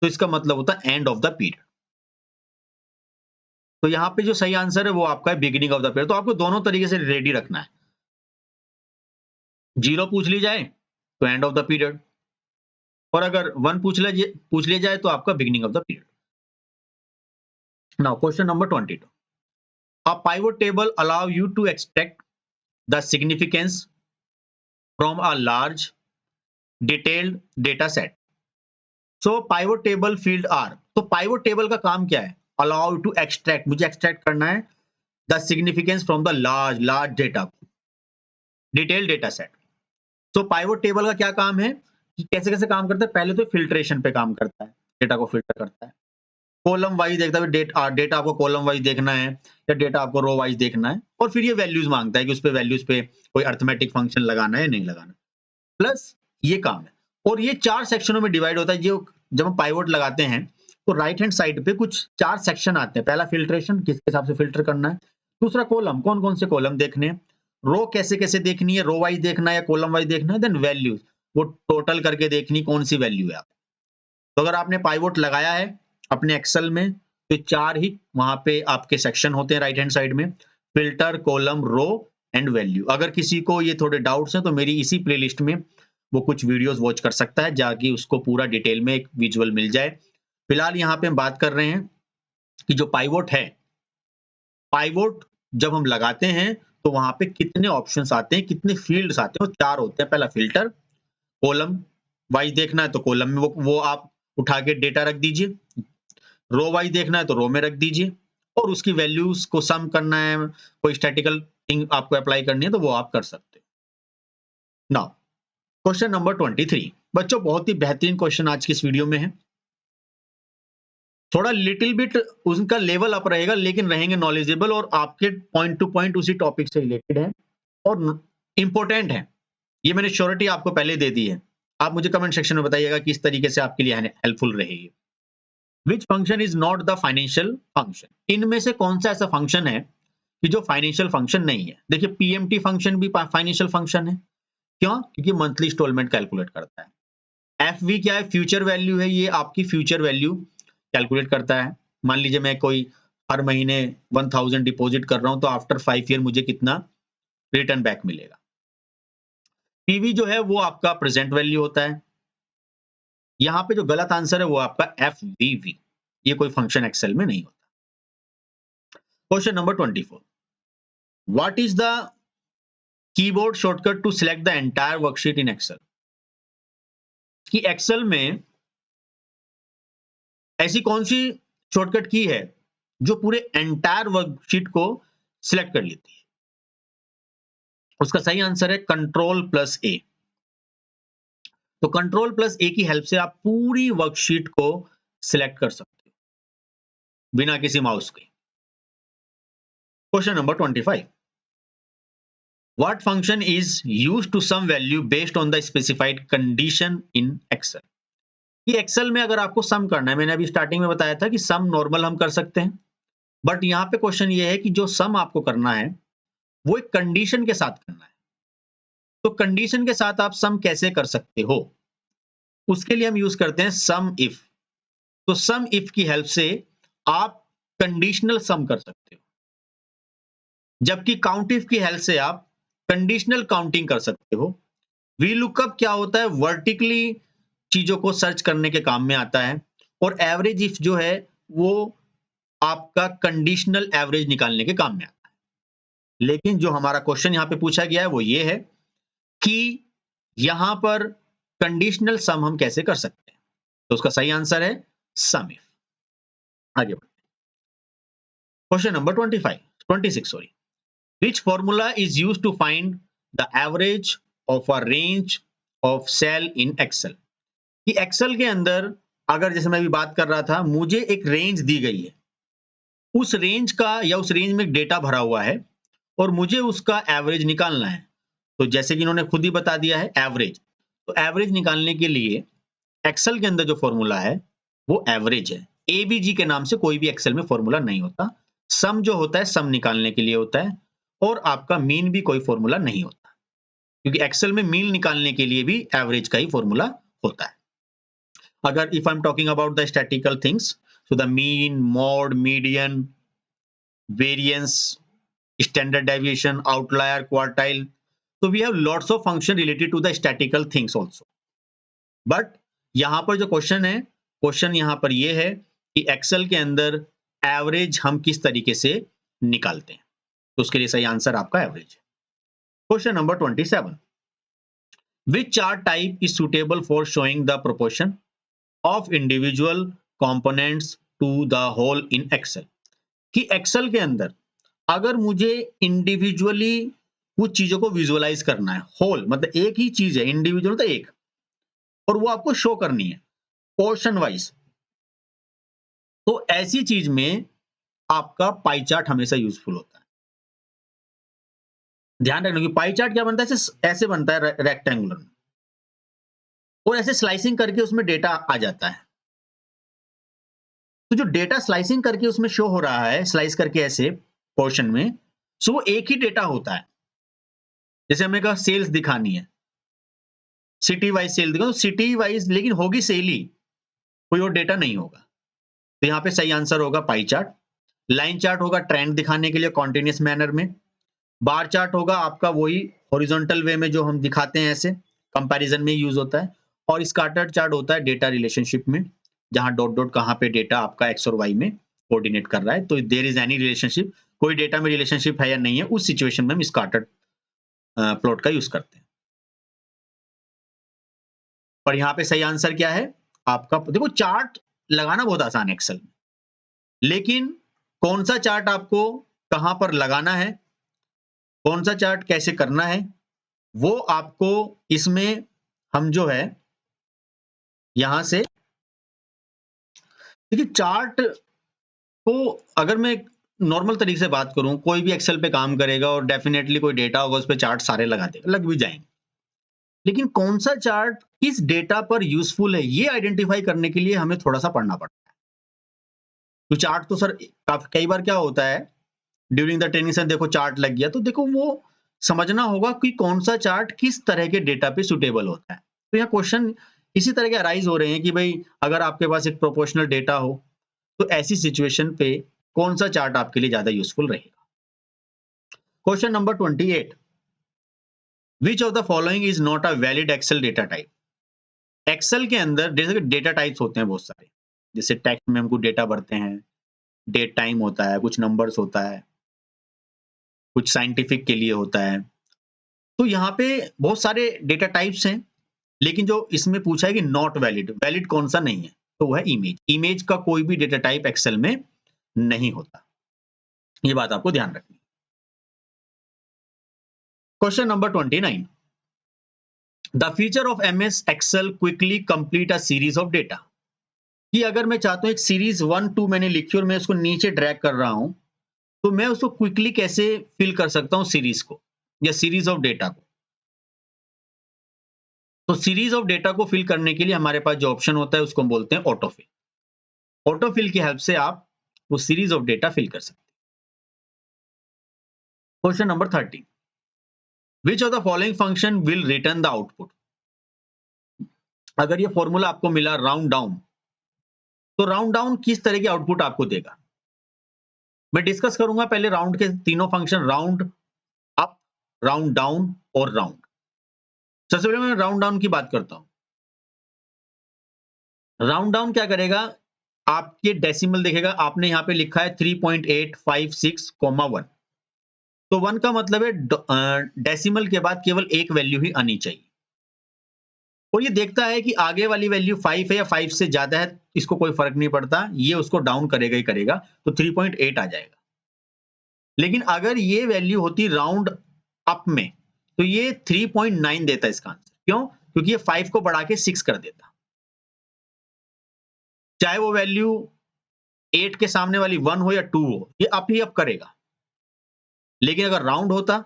तो इसका मतलब होता है एंड ऑफ द पीरियड। तो यहाँ पे जो सही आंसर है वो आपका है बिगिनिंग ऑफ द पीरियड। तो आपको दोनों तरीके से रेडी रखना है, 0 पूछ ली जाए तो एंड ऑफ द पीरियड, और अगर 1 पूछ लिया जाए तो आपका beginning of the period. Now question number 22, a pivot table allow you to extract the significance from a large detailed data set. So pivot table field are, तो पाइवट टेबल का काम क्या है? अलाउ टू एक्सट्रैक्ट, मुझे एक्सट्रैक्ट करना है the significance from the large data, detailed data set. तो पाइवट टेबल का क्या काम है कि कैसे कैसे काम करता है? पहले तो फिल्ट्रेशन पे काम करता है, डेटा को फिल्टर करता है, कॉलम वाइज देखता है, डेटा आपको कॉलम वाइज देखना है या डेटा आपको रो वाइज देखना है, और फिर ये वैल्यूज मांगता है कि उस पे वैल्यूज पे कोई अर्थमेटिक फंक्शन लगाना है नहीं लगाना, प्लस ये काम है। और ये 4 सेक्शनों में डिवाइड होता है। जो जब हम पाइवट लगाते हैं तो राइट हैंड साइड पे कुछ 4 सेक्शन आते हैं। पहला फिल्ट्रेशन, किसके हिसाब से फिल्टर करना है। दूसरा कॉलम, कौन कौन से कॉलम देखने हैं। रो कैसे कैसे देखनी है, रो वाइज देखना है या कॉलम वाइज देखना है। देन वैल्यूज, वो टोटल करके देखनी कौन सी वैल्यू है आप। तो अगर आपने पाइवट लगाया है अपने एक्सेल में तो 4 ही वहां पे आपके सेक्शन होते हैं राइट हैंड साइड में, filter, column, row and value. अगर किसी को ये थोड़े डाउट्स हैं तो मेरी इसी प्लेलिस्ट में वो कुछ वीडियोस वॉच कर सकता है, जाके उसको पूरा डिटेल में एक विजुअल मिल जाए। फिलहाल यहाँ पे हम बात कर रहे हैं कि जो पाइवट है, पाइवट जब हम लगाते हैं तो वहां पे कितने ऑप्शंस आते हैं, कितने फील्ड्स आते हैं। वो 4 होते हैं। पहला फिल्टर, कॉलम वाइज देखना है तो कॉलम में वो आप उठा के डेटा रख दीजिए, रो वाइज देखना है तो रो में रख दीजिए, और उसकी वैल्यूज को सम करना है, कोई स्टैटिकल आपको अप्लाई करनी है तो वो आप कर सकते हो। Now question number 23। बच्चों बहुत ही बेहतरीन क्वेश्चन आज की इस वीडियो में है। थोड़ा लिटिल बिट उनका लेवल अप रहेगा, लेकिन रहेंगे नॉलेजेबल और आपके पॉइंट टू पॉइंट उसी टॉपिक से रिलेटेड है और इंपॉर्टेंट है। ये मैंने श्योरिटी आपको पहले दे दी है। आप मुझे कमेंट सेक्शन में बताइएगा कि इस तरीके से आपके लिए हेल्पफुल रहेगी। विच function is not the financial function? इनमें से कौन सा ऐसा फंक्शन है कि जो फाइनेंशियल फंक्शन नहीं है? देखिए पीएमटी फंक्शन भी फाइनेंशियल फंक्शन है। क्यों? क्योंकि मंथली इंस्टॉलमेंट कैलकुलेट करता है। एफवी क्या है? फ्यूचर वैल्यू है। ये आपकी फ्यूचर वैल्यू कैलकुलेट करता है। मान लीजिए मैं कोई हर महीने 1000 डिपॉजिट कर रहा हूं तो आफ्टर 5 ईयर मुझे कितना रिटर्न बैक मिलेगा। पीवी जो है वो आपका प्रेजेंट वैल्यू होता है। यहां पे जो गलत आंसर है वो आपका एफवीवी। ये कोई फंक्शन एक्सेल में नहीं होता। Question number 24। What is the keyboard shortcut to select the entire worksheet in Excel? कि एक्सेल में ऐसी कौन सी शॉर्टकट की है जो पूरे एंटायर वर्कशीट को सिलेक्ट कर लेती है? उसका सही आंसर है कंट्रोल प्लस ए। तो कंट्रोल प्लस ए की हेल्प से आप पूरी वर्कशीट को सिलेक्ट कर सकते हो बिना किसी माउस के। Question number 25। What function is used to sum value based on the specified condition in Excel? कि एक्सेल में अगर आपको सम करना है, मैंने अभी स्टार्टिंग में बताया था कि सम नॉर्मल हम कर सकते हैं, बट यहां पे क्वेश्चन ये है कि जो सम आपको करना है वो एक कंडीशन के साथ करना है। तो कंडीशन के साथ आप सम कैसे कर सकते हो? उसके लिए हम यूज करते हैं सम इफ। तो सम इफ की हेल्प से आप कंडीशनल सम कर सकते हो, जबकि काउंट इफ की हेल्प से आप कंडीशनल काउंटिंग कर सकते हो। वी लुकअप क्या होता है? वर्टिकली चीजों को सर्च करने के काम में आता है, और एवरेज इफ जो है वो आपका कंडीशनल एवरेज निकालने के काम में आता है। लेकिन जो हमारा क्वेश्चन यहां पे पूछा गया है वो ये है कि यहां पर कंडीशनल सम हम कैसे कर सकते हैं? तो उसका सही आंसर है सम इफ। आगे बढ़ते हैं। Question number 26 sorry. Which formula is used to find the average of a range of cell in Excel? कि Excel के अंदर अगर जैसे मैं अभी बात कर रहा था, मुझे एक रेंज दी गई है, उस रेंज का या उस रेंज में डेटा भरा हुआ है और मुझे उसका एवरेज निकालना है। तो जैसे कि इन्होंने खुद ही बता दिया है एवरेज, तो एवरेज निकालने के लिए एक्सेल के अंदर जो फॉर्मूला है वो एवरेज है। एबीजी के नाम से कोई भी एक्सेल में फॉर्मूला नहीं होता। सम जो होता है सम निकालने के लिए होता है, और आपका मीन भी कोई फॉर्मूला नहीं होता, क्योंकि एक्सेल में मीन निकालने के लिए भी एवरेज का ही फॉर्मूला होता है। अगर if I am talking about the statistical things, so the mean, mod, median, variance, standard deviation, outlier, quartile, so we have lots of function related to the statistical things also, but यहां पर जो क्वेश्चन है, क्वेश्चन यहां पर ये है कि एक्सेल के अंदर एवरेज हम किस तरीके से निकालते हैं। तो उसके लिए सही आंसर आपका एवरेज है। Question number 27। Which chart type is suitable for showing the proportion of individual components to the whole in Excel? कि एक्सेल के अंदर अगर मुझे इंडिविजुअली कुछ चीजों को विजुअलाइज करना है, होल मतलब एक ही चीज है, इंडिविजुअल तो एक, और वो आपको शो करनी है पोर्शन वाइज, तो ऐसी चीज में आपका पाई चार्ट हमेशा यूजफुल होता है। ध्यान रखना कि पाई चार्ट क्या बनता है, ऐसे बनता है रेक्टेंगुलर में, और ऐसे स्लाइसिंग करके उसमें डेटा आ जाता है। तो जो डेटा स्लाइसिंग करके उसमें शो हो रहा है, स्लाइस करके ऐसे पोर्शन में, सो वो एक ही डेटा होता है। जैसे हमें कहा सेल्स दिखानी है, सिटी वाइज सेल दिखा, तो सिटी वाइज लेकिन होगी सेल ही, कोई और डेटा नहीं होगा। तो यहाँ पे सही आंसर होगा पाई चार्ट। लाइन चार्ट होगा ट्रेंड दिखाने के लिए कॉन्टिन्यूस मैनर में। बार चार्ट होगा आपका वही हॉरिजॉन्टल वे में जो हम दिखाते हैं, ऐसे कंपैरिजन में यूज होता है। और स्कैटर्ड चार्ट होता है डेटा रिलेशनशिप में, जहां डॉट डॉट कहां पे डेटा आपका एक्स और वाई में कोऑर्डिनेट कर रहा है, तो देयर इज एनी रिलेशनशिप, कोई डेटा में रिलेशनशिप है या नहीं है, उस सिचुएशन में हम स्कैटर्ड प्लॉट का यूज करते हैं। पर यहाँ पे सही आंसर क्या है आपका? देखो चार्ट लगाना बहुत आसान है एक्सेल में, लेकिन कौन सा चार्ट आपको कहां पर लगाना है कौन सा चार्ट कैसे करना है वो आपको इसमें हम जो है यहां से देखिए, चार्ट को अगर मैं नॉर्मल तरीके से बात करूं, कोई भी एक्सेल पे काम करेगा और डेफिनेटली कोई डेटा होगा उस पे चार्ट सारे लगा देगा, लग भी जाएंगे। लेकिन कौन सा चार्ट किस डेटा पर यूजफुल है ये आइडेंटिफाई करने के लिए हमें थोड़ा सा पढ़ना पड़ता है। तो चार्ट तो सर कई बार क्या होता है, ड्यूरिंग द ट्रेनिंग से देखो चार्ट लग गया, तो देखो वो समझना होगा कि कौन सा चार्ट किस तरह के डेटा पे सुटेबल होता है। तो यहाँ क्वेश्चन इसी तरह के अराइज हो रहे हैं कि भाई अगर आपके पास एक प्रोपोर्शनल डेटा हो तो ऐसी सिचुएशन पे कौन सा चार्ट आपके लिए ज्यादा यूजफुल रहेगा। Question number 28, which of the following is not a valid Excel data type. Excel के अंदर जैसे डेटा टाइप्स होते हैं बहुत सारे, जैसे टेक्स्ट में हमको डेटा भरते हैं, डेट टाइम होता है, कुछ नंबर्स होता है, कुछ साइंटिफिक के लिए होता है। तो यहाँ पे बहुत सारे डेटा टाइप्स हैं, लेकिन जो इसमें पूछा है कि नॉट वैलिड, वैलिड कौन सा नहीं है, तो वो है इमेज। इमेज का कोई भी डेटा टाइप एक्सेल में नहीं होता, ये बात आपको ध्यान रखनी है। Question number 29, the feature of MS Excel quickly complete a series of data. कि अगर मैं चाहता हूं एक सीरीज 1-2 मैंने लिखी और मैं उसको नीचे ड्रैग कर रहा हूं, तो मैं उसको क्विकली कैसे फिल कर सकता हूं सीरीज को या सीरीज ऑफ डेटा को। तो सीरीज ऑफ डेटा को फिल करने के लिए हमारे पास जो ऑप्शन होता है उसको हम बोलते हैं ऑटोफिल। ऑटोफिल की हेल्प से आप वो सीरीज ऑफ डेटा फिल कर सकते हैं। Question number 30, which of the following function will return the output. अगर ये फॉर्मूला आपको मिला राउंड डाउन, तो राउंड डाउन किस तरह की आउटपुट आपको देगा। मैं डिस्कस करूंगा पहले राउंड के तीनों function, round up, round down और राउंड। सबसे पहले मैं राउंड डाउन की बात करता हूं। राउंड डाउन क्या करेगा, आपके डेसिमल देखेगा, आपने यहां पे लिखा है 3.856,1, तो 1 का मतलब है डेसिमल के बाद केवल एक वैल्यू ही आनी चाहिए। और ये देखता है कि आगे वाली वैल्यू 5 है या 5 से ज्यादा है, इसको कोई फर्क नहीं पड़ता, ये उसको डाउन करेगा ही करेगा, तो 3.8 आ जाएगा। लेकिन अगर ये वैल्यू होती राउंड अप में, तो ये 3.9 देता इसका आंसर। क्यों? क्योंकि ये 5 को बढ़ा के 6 कर देता। चाहे वो वैल्यू 8 के सामने वाली 1 हो या 2 हो, ये अप ही अप करेगा। लेकिन अगर राउंड होता,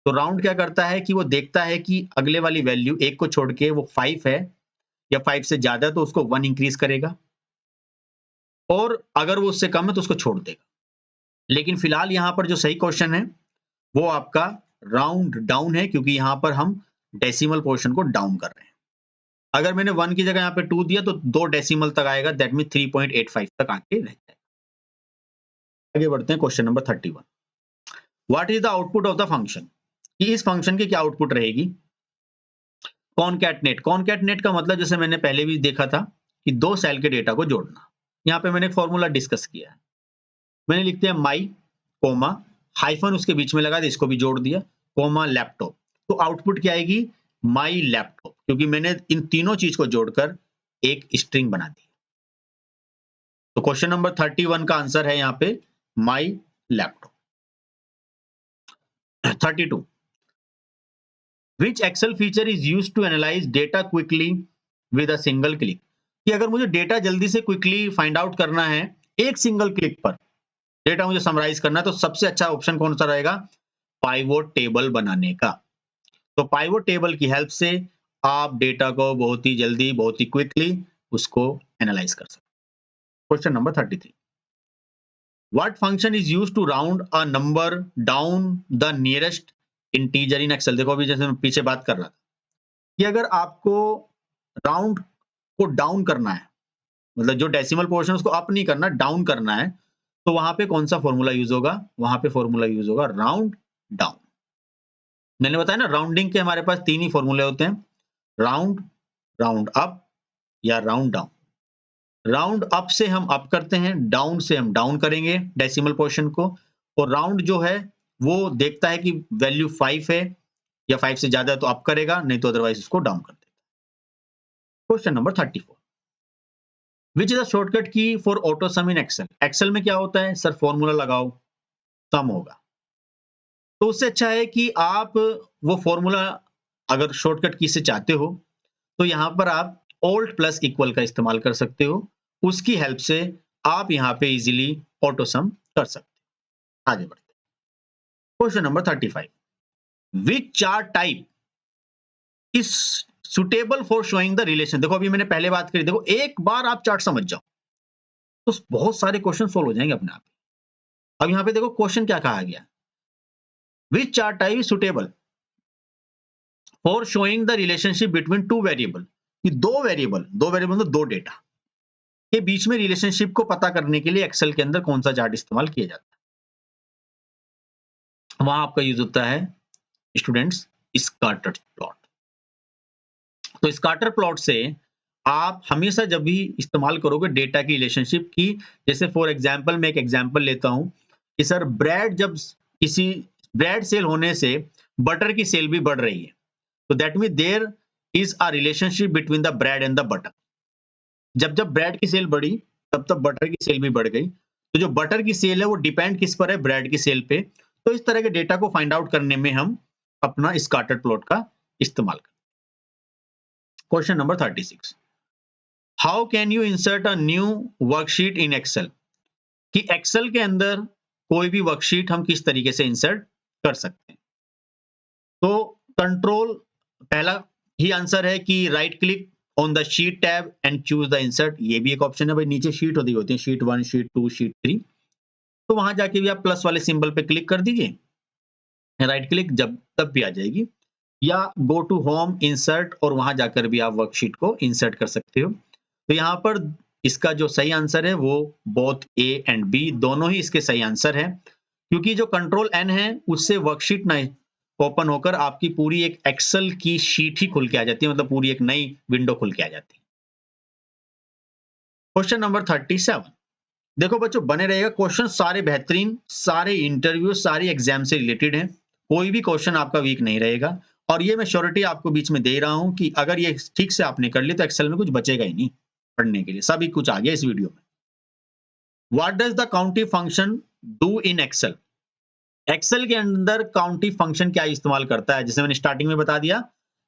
तो राउंड क्या करता है कि वो देखता है कि अगले वाली वैल्यू 1 को छोड़ के वो 5 है या 5 से ज्यादा, तो उसको 1 इंक्रीज करेगा, और अगर वो उससे कम है तो उसको छोड़ देगा। लेकिन फिलहाल यहां पर जो सही क्वेश्चन है वो आपका राउंड डाउन है, क्योंकि यहां पर हम डेसिमल पोर्शन को डाउन कर रहे हैं। अगर मैंने 1 की जगह यहां पे 2 दिया तो 2 डेसिमल तक आएगा, दैट मीन 3.85 तक आके रह जाएगा। आगे बढ़ते हैं question number 31, what is the output of the function. कि इस फंक्शन की क्या आउटपुट रहेगी। कॉनकैटनेट, कॉनकैटनेट का मतलब जैसे मैंने पहले भी देखा था कि दो सेल के डेटा को जोड़ना। यहाँ पे मैंने एक फॉर्मूला डिस्कस किया है, मैंने लिख दिया माई कोमा हाइफन उसके बीच में लगा दिया, इसको भी जोड़ दिया, कोमा लैपटॉप। तो आउटपुट क्या आएगी, माई लैपटॉप, क्योंकि मैंने इन तीनों चीज को जोड़कर एक स्ट्रिंग बना दी। तो क्वेश्चन नंबर 31 का आंसर है यहाँ पे my laptop. 32, which Excel feature is use to analyse data quickly with a single click. कि अगर मुझे डेटा जल्दी से क्विकली फाइंड आउट करना है एक सिंगल क्लिक पर, डेटा मुझे समराइज करना है, तो सबसे अच्छा ऑप्शन कौन सा रहेगा, पाइवोट टेबल बनाने का। तो पाइवोट टेबल की हेल्प से आप डेटा को बहुत ही जल्दी, बहुत ही क्विकली उसको एनालाइज कर सकते। Question number 33, what function is used to round a number down the nearest integer in Excel. देखो अभी जैसे मैं पीछे बात कर रहा था कि अगर आपको राउंड को डाउन करना है, मतलब जो डेसिमल पोर्शन उसको अप नहीं करना, डाउन करना है, तो वहां पे कौन सा फॉर्मूला यूज होगा, वहां पे फॉर्मूला यूज होगा राउंड डाउन। मैंने बताया ना, राउंडिंग के हमारे पास तीन ही फॉर्मूले होते हैं, राउंड, राउंड अप या राउंड डाउन। राउंड अप से हम अप करते हैं, डाउन से हम डाउन करेंगे डेसिमल पोर्शन को, और राउंड जो है वो देखता है कि वैल्यू 5 है या 5 से ज्यादा है तो अप करेगा, नहीं तो अदरवाइज उसको डाउन कर देगा। Question number 34, which is the shortcut key for auto sum in Excel. Excel में क्या होता है सर, फॉर्मूला लगाओ, सम होगा। तो उससे अच्छा है कि आप वो फॉर्मूला अगर शॉर्टकट की से चाहते हो तो यहाँ पर आप ऑल्ट प्लस इक्वल का इस्तेमाल कर सकते हो। उसकी हेल्प से आप यहाँ पे इजीली ऑटो सम कर सकते हो। आगे बढ़ते हैं। Question number 35, which chart type is suitable for showing the relation. देखो अभी मैंने पहले बात करी, देखो एक बार आप चार्ट समझ जाओ तो बहुत सारे क्वेश्चन सोल्व हो जाएंगे अपने आप। अब यहाँ पे देखो क्वेश्चन क्या कहा गया, which chart type is suitable for showing the relationship between two variable. कि दो वेरिएबल मतलब दो डेटा के बीच में रिलेशनशिप को पता करने के लिए एक्सेल के अंदर कौन सा चार्ट इस्तेमाल किया जाता है। वहां आपका यूज होता है स्टूडेंट्स स्कैटर प्लॉट। तो स्कैटर प्लॉट से आप हमेशा जब भी इस्तेमाल करोगे डेटा की रिलेशनशिप की, जैसे फॉर एग्जांपल मैं एक एग्जांपल लेता हूं कि सर ब्रेड सेल होने से बटर की सेल भी बढ़ रही है, तो that mean there is a relationship between the bread and the butter. जब जब ब्रेड की सेल बढ़ी तब तब बटर की सेल भी बढ़ गई। तो जो बटर की सेल है वो डिपेंड किस पर है, ब्रेड की सेल पे। तो इस तरह के डेटा को फाइंड आउट करने में हम अपना स्कैटर प्लॉट का इस्तेमाल करते हैं। Question number 36, how can you insert a new worksheet in Excel. कि एक्सेल के अंदर कोई भी वर्कशीट हम किस तरीके से इंसर्ट कर सकते हैं। तो कंट्रोल पहला ही आंसर है कि right click on the sheet tab and choose the insert. ये भी एक ऑप्शन है भाई, नीचे शीट होती है शीट 1, शीट 2, शीट 3। तो वहां जाके भी आप प्लस वाले सिंबल पे क्लिक कर दीजिए, राइट क्लिक जब तब भी आ जाएगी, या गो टू होम इंसर्ट और वहां जाकर भी आप वर्कशीट को इंसर्ट कर सकते हो। तो यहाँ पर इसका जो सही आंसर है वो बोथ ए एंड बी दोनों ही इसके सही आंसर है, क्योंकि जो कंट्रोल एन है उससे वर्कशीट ना ओपन होकर आपकी पूरी एक एक्सेल की शीट ही खुल के आ जाती है, मतलब पूरी एक नई विंडो खुल के आ जाती है। क्वेश्चन नंबर 37, देखो बच्चों बने रहेगा, क्वेश्चन सारे बेहतरीन, सारे इंटरव्यू सारी एग्जाम से रिलेटेड हैं, कोई भी क्वेश्चन आपका वीक नहीं रहेगा। और ये मैं श्योरिटी आपको बीच में दे रहा हूं कि अगर ये ठीक से आपने कर लिया तो एक्सेल में कुछ बचेगा ही नहीं पढ़ने के लिए, सभी कुछ आ गया इस वीडियो में। What does the counting function do in Excel. Excel के अंदर काउंटिंग फंक्शन क्या इस्तेमाल करता है, जैसे मैंने स्टार्टिंग में बता दिया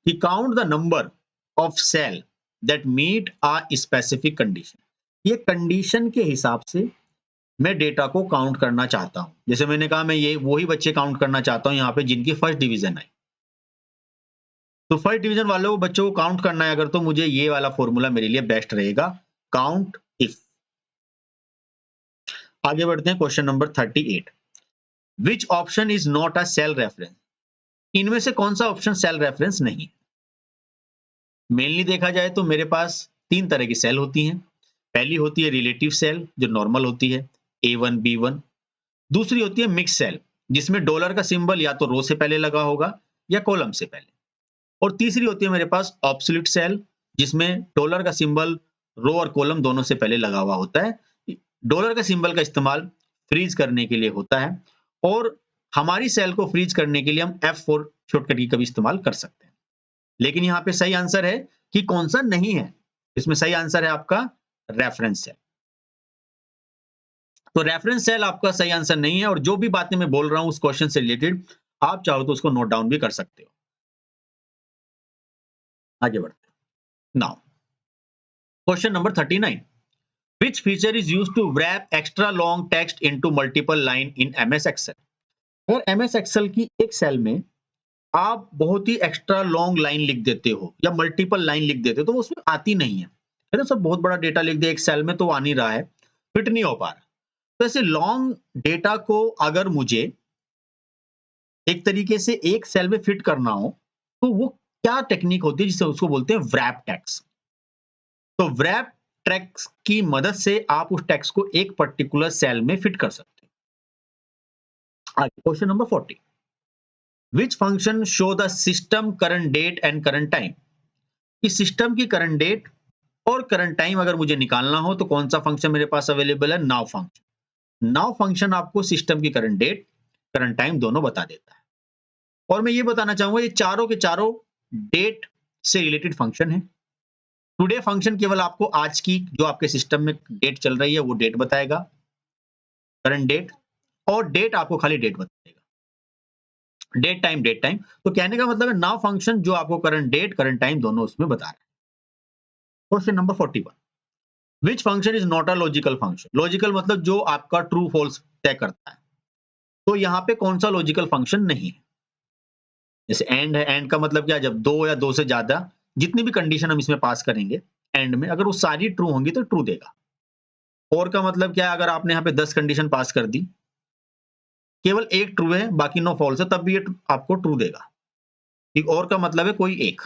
कि count the number of cell that meet a specific condition. ये कंडीशन के हिसाब से मैं डेटा को काउंट करना चाहता हूं। जैसे मैंने कहा मैं ये वही बच्चे काउंट करना चाहता हूं यहाँ पे जिनकी फर्स्ट डिवीजन है। तो फर्स्ट डिवीजन वालों को बच्चों को काउंट करना है अगर, तो मुझे ये वाला फॉर्मूला मेरे लिए बेस्ट रहेगा, काउंट इफ। आगे बढ़ते हैं question number 38, which option is not a cell reference. इनमें से कौन सा ऑप्शन सेल रेफरेंस नहीं। मेनली देखा जाए तो मेरे पास तीन तरह की सेल होती हैं। पहली होती है रिलेटिव सेल जो नॉर्मल होती है A1 B1। दूसरी होती है मिक्स सेल जिसमें डॉलर का सिंबल या तो रो से पहले लगा होगा या कॉलम से पहले। और तीसरी होती है मेरे पास ऑब्सोल्यूट सेल जिसमें डॉलर का सिंबल रो और कॉलम दोनों से पहले लगा हुआ होता है। डॉलर का सिंबल का इस्तेमाल फ्रीज करने के लिए होता है और हमारी सेल को फ्रीज करने के लिए हम F4 शॉर्टकट की का भी इस्तेमाल कर सकते हैं। लेकिन यहाँ पे सही आंसर है कि कौन सा नहीं है, इसमें सही आंसर है आपका रेफरेंस सेल। तो रेफरेंस सेल आपका सही आंसर नहीं है, और जो भी बातें मैं बोल रहा हूं उस क्वेश्चन से रिलेटेड आप चाहो तो उसको नोट डाउन भी कर सकते हो। आगे बढ़ते हैं। Now question number 39, which feature is used to wrap extra long text into multiple line in MS Excel। अगर MS Excel की एक सेल में आप बहुत ही एक्स्ट्रा लॉन्ग लाइन लिख देते हो या मल्टीपल लाइन लिख देते हो तो वो उसमें आती नहीं है ना, सब बहुत बड़ा डेटा लिख दिया एक सेल में तो आ नहीं रहा है, फिट नहीं हो पा रहा। तो ऐसे लॉन्ग डेटा को अगर मुझे एक तरीके से एक सेल में फिट करना हो तो वो क्या टेक्निक होती है जिसे उसको बोलते हैं व्रैप टेक्स्ट। तो व्रैप टेक्स्ट की मदद से आप उस टेक्स्ट को एक पर्टिकुलर सेल में फिट कर सकते हैं। आगे question number 40, which function show the system current date and current time. इस सिस्टम की करंट डेट और करंट टाइम अगर मुझे निकालना हो तो कौन सा फंक्शन मेरे पास अवेलेबल है, नाउ फंक्शन। नाउ फंक्शन आपको सिस्टम की करंट डेट करंट टाइम दोनों बता देता है। और मैं ये बताना चाहूंगा ये चारों के चारों डेट से रिलेटेड फंक्शन है। टुडे फंक्शन केवल आपको आज की जो आपके सिस्टम में डेट चल रही है वो डेट बताएगा, करंट डेट, और डेट आपको खाली डेट बताएगा। Date time. तो कहने का मतलब है नाउ फंक्शन जो आपको करंट डेट करंट टाइम दोनों उसमें बता रहा है। Question number 41, which function is not a logical function? Logical मतलब जो आपका ट्रू फॉल्स तय करता है। तो यहाँ पे कौन सा लॉजिकल फंक्शन नहीं है? जैसे एंड है, एंड का मतलब क्या, जब दो या दो से ज्यादा जितनी भी कंडीशन हम इसमें पास करेंगे एंड में, अगर वो सारी ट्रू होंगी तो ट्रू देगा। और का मतलब क्या है, अगर आपने यहाँ पे 10 कंडीशन पास कर दी, केवल एक ट्रू है बाकी 9 फॉल्स है, तब भी ये आपको ट्रू देगा। ठीक, और का मतलब है कोई एक।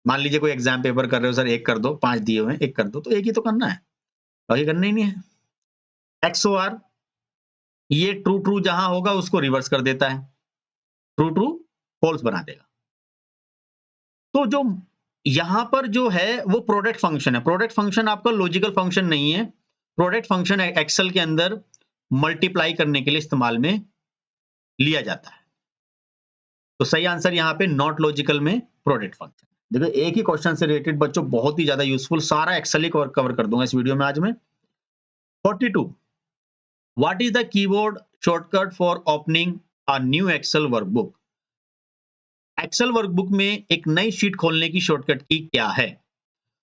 मान लीजिए कोई एग्जाम पेपर कर रहे हो, सर एक कर दो, 5 दिए हुए हैं, एक कर दो, तो एक ही तो करना है, बाकी करना ही नहीं है। XOR, ये ट्रू ट्रू जहां होगा उसको रिवर्स कर देता है, ट्रू ट्रू फॉल्स बना देगा। तो जो यहां पर जो है वो प्रोडक्ट फंक्शन है। प्रोडक्ट फंक्शन आपका लॉजिकल फंक्शन नहीं है। प्रोडक्ट फंक्शन एक्सेल के अंदर मल्टीप्लाई करने के लिए इस्तेमाल में लिया जाता है। तो सही आंसर यहां पे नॉट लॉजिकल में प्रोडक्ट फंक्शन। देखो एक ही क्वेश्चन से रिलेटेड बच्चों बहुत ही ज्यादा यूजफुल, सारा एक्सेल ही कवर कर दूंगा इस वीडियो में आज में। 42, what is the keyboard shortcut for opening a new Excel workbook? Excel workbook में एक नई शीट खोलने की शॉर्टकट की क्या है?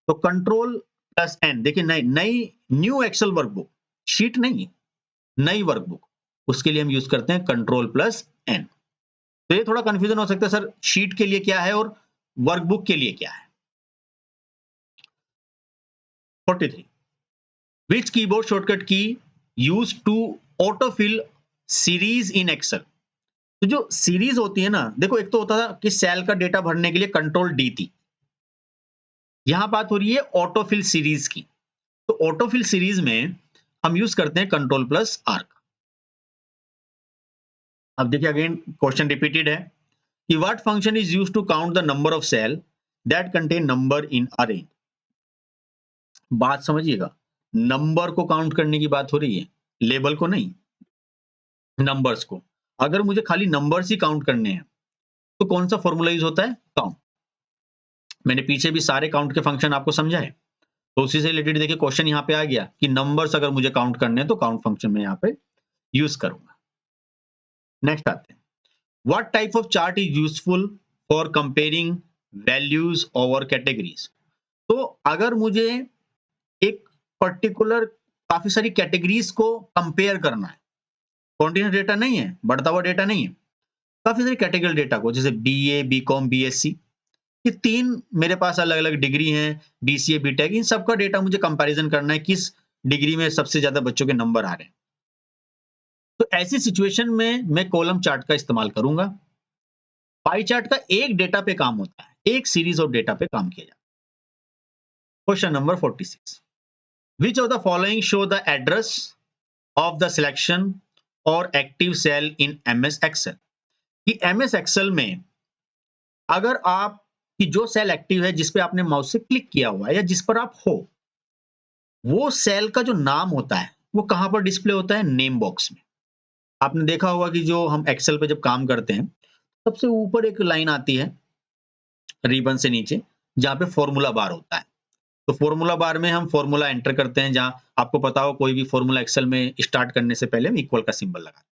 तो कंट्रोल प्लस एन। देखिए नई नई न्यू एक्सेल वर्कबुक, शीट नहीं, नई वर्कबुक, उसके लिए हम यूज करते हैं कंट्रोल प्लस एन। तो ये थोड़ा कंफ्यूजन हो सकता है, सर शीट के लिए क्या है और वर्कबुक के लिए क्या है? 43, which keyboard shortcut key use to autofill series in Excel? तो जो सीरीज होती है ना, देखो एक तो होता था कि सेल का डेटा भरने के लिए कंट्रोल डी थी, यहां बात हो रही है ऑटोफिल सीरीज की। तो ऑटोफिल सीरीज में हम यूज करते हैं कंट्रोल प्लस आर। अब देखिए अगेन क्वेश्चन रिपीटेड है कि what function is used to count the number of cell that contain number in a range? बात समझिएगा, नंबर को काउंट करने की बात हो रही है, लेबल को नहीं, नंबर्स को। अगर मुझे खाली नंबर्स ही काउंट करने हैं तो कौन सा फॉर्मूला यूज होता है? काउंट। मैंने पीछे भी सारे काउंट के फंक्शन आपको समझाए, तो उसी से रिलेटेड देखिए क्वेश्चन यहाँ पे आ गया कि नंबर्स अगर मुझे काउंट करने हैं तो काउंट फंक्शन में यहाँ पे यूज करूंगा। नेक्स्ट आते हैं, what type of chart is useful for comparing values over categories? तो अगर मुझे एक पर्टिकुलर काफी सारी कैटेगरीज को कंपेयर करना है, कॉन्टिन्यूस डेटा नहीं है, बढ़ता हुआ डेटा नहीं है, काफी सारी कैटेगरी डेटा को, जैसे बीए, बीकॉम, बीएससी, ये तीन मेरे पास अलग अलग डिग्री हैं, बीसीए, बीटेक, इन सबका डेटा मुझे कंपैरिजन करना है, किस डिग्री में सबसे ज्यादा बच्चों के नंबर आ रहे हैं। तो ऐसी सिचुएशन में मैं कॉलम चार्ट का इस्तेमाल करूंगा। पाई चार्ट का एक डेटा पे काम होता है, एक सीरीज ऑफ डेटा पे काम किया जाता है। Question number 46, which of the following show the address of the selection or active cell in MS Excel? कि एमएस एक्सेल में अगर आप की जो सेल एक्टिव है, जिस पे आपने माउस से क्लिक किया हुआ है या जिस पर आप हो, वो सेल का जो नाम होता है वो कहां पर डिस्प्ले होता है? नेम बॉक्स में। आपने देखा होगा कि जो हम एक्सेल पे जब काम करते हैं, सबसे ऊपर एक लाइन आती है रिबन से नीचे, जहां पे फॉर्मूला बार होता है। तो फॉर्मूला बार में हम फॉर्मूला एंटर करते हैं, जहां आपको पता हो कोई भी फॉर्मूला एक्सेल में स्टार्ट करने से पहले हम इक्वल का सिंबल लगाते हैं।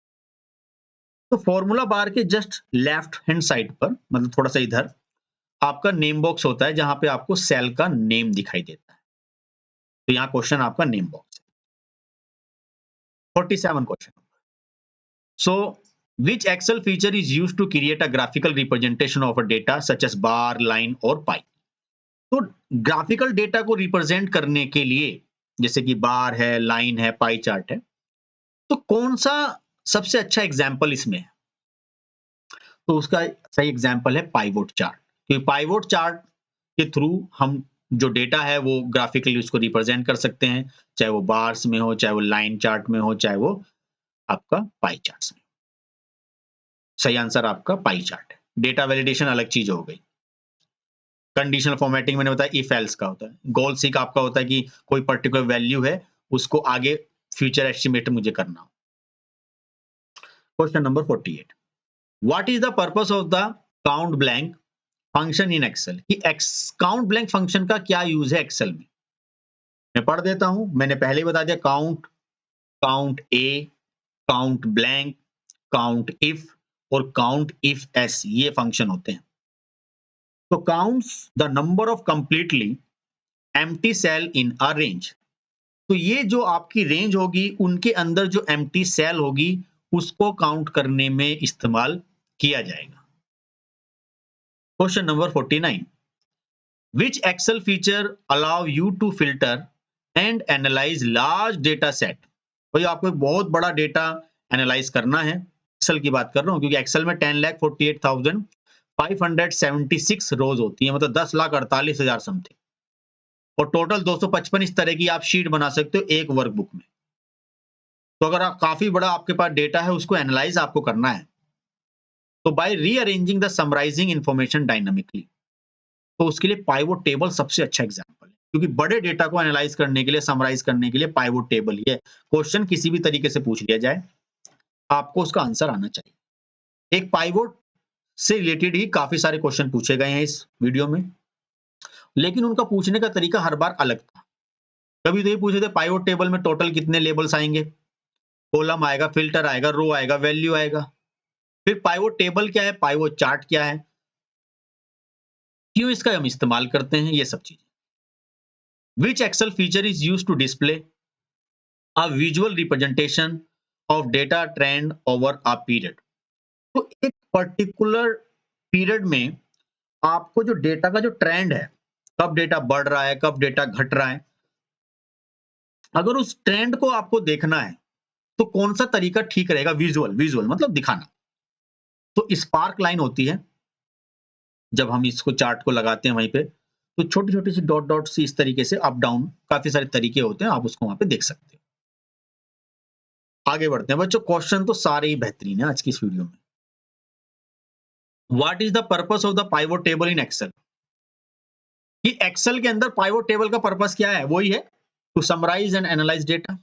तो फॉर्मूला बार के जस्ट लेफ्ट हैंड साइड पर, मतलब थोड़ा सा इधर, आपका नेम बॉक्स होता है, जहां पे आपको सेल का नेम दिखाई देता है। तो यहाँ क्वेश्चन आपका नेम बॉक्स है। 47 question, so which excel feature is used to create a graphical representation of a data such as bar, line और pie? तो ग्राफिकल डेटा को रिप्रेजेंट करने के लिए, जैसे कि बार है, लाइन है, पाई चार्ट है, तो कौन सा सबसे अच्छा एग्जाम्पल इसमें है? तो उसका सही एग्जाम्पल है पाइवोट चार्ट। क्योंकि पाइवोट चार्ट के थ्रू हम जो डेटा है वो ग्राफिकली उसको रिप्रेजेंट कर सकते हैं, चाहे वो बार्स में हो, चाहे वो लाइन चार्ट में हो, चाहे वो आपका पाई चार्ट में। सही आंसर आपका पाई चार्ट है। डेटा वैलिडेशन अलग चीज हो गई। कंडीशनल फॉर्मेटिंग मैंने बताया इफ एल्स का होता है। गोल सीक आपका होता है कि कोई पर्टिकुलर वैल्यू है, उसको आगे फ्यूचर एस्टिमेट मुझे करना हो। Question number 48, what is the purpose of the count blank function in Excel? कि काउंट ब्लैंक फंक्शन का क्या यूज है एक्सेल में? मैं पढ़ देता हूं, मैंने पहले ही बता दिया, count, count A, count blank, count if और काउंट इफ एस, ये फंक्शन होते हैं। तो counts the number of completely empty cell in a range. तो ये जो आपकी रेंज होगी, उनके अंदर जो एम्प्टी सेल होगी, उसको काउंट करने में इस्तेमाल किया जाएगा। Question number 49, which excel feature allow you to filter and analyze large data set। भाई आपको एक बहुत बड़ा डेटा एनालाइज करना है, एक्सेल की बात कर रहा हूं, क्योंकि एक्सेल में 10,48,576 रोज होती है, मतलब 10,48,000 समथिंग, और टोटल 255 इस तरह की आप शीट बना सकते हो एक वर्कबुक में। तो अगर आप काफी बड़ा आपके पास डेटा है, उसको एनालाइज आपको करना है, तो by rearranging the summarising information dynamically, तो उसके लिए पाइवोट टेबल सबसे अच्छा एग्जांपल है, क्योंकि बड़े डेटा को एनालाइज करने के लिए, समराइज करने के लिए पाइवोट टेबल ही है। क्वेश्चन किसी भी तरीके से पूछ लिया जाए, आपको उसका आंसर आना चाहिए। एक पाइवोट से रिलेटेड ही काफी सारे क्वेश्चन पूछे गए हैं इस वीडियो में, लेकिन उनका पूछने का तरीका हर बार अलग था। कभी तो ये पूछे थे पाइवोट टेबल में टोटल कितने लेबल्स आएंगे, कॉलम आएगा, फिल्टर आएगा, रो आएगा, वैल्यू आएगा। फिर पाइवोट टेबल क्या है, पाइवोट चार्ट क्या है, क्यों इसका हम इस्तेमाल करते हैं, ये सब चीजें। Which Excel feature is used to display a visual representation of data trend over a period। तो एक पर्टिकुलर पीरियड में आपको जो डेटा का जो ट्रेंड है, कब डेटा बढ़ रहा है, कब डेटा घट रहा है, अगर उस ट्रेंड को आपको देखना है, तो कौन सा तरीका ठीक रहेगा, विजुअल, विजुअल मतलब दिखाना। तो स्पार्क लाइन होती है, जब हम इसको चार्ट को लगाते हैं वहीं पे, तो छोटी छोटी सी डॉट डॉट सी इस तरीके से अप डाउन काफी सारे तरीके होते हैं, आप उसको वहां पे देख सकते हो। आगे बढ़ते हैं बच्चों, क्वेश्चन तो सारे ही बेहतरीन है आज की इस वीडियो में। What is the purpose of the pivot table in Excel. कि एक्सेल के अंदर पाइवोट टेबल का पर्पस क्या है, वही है to summarise and analyse data,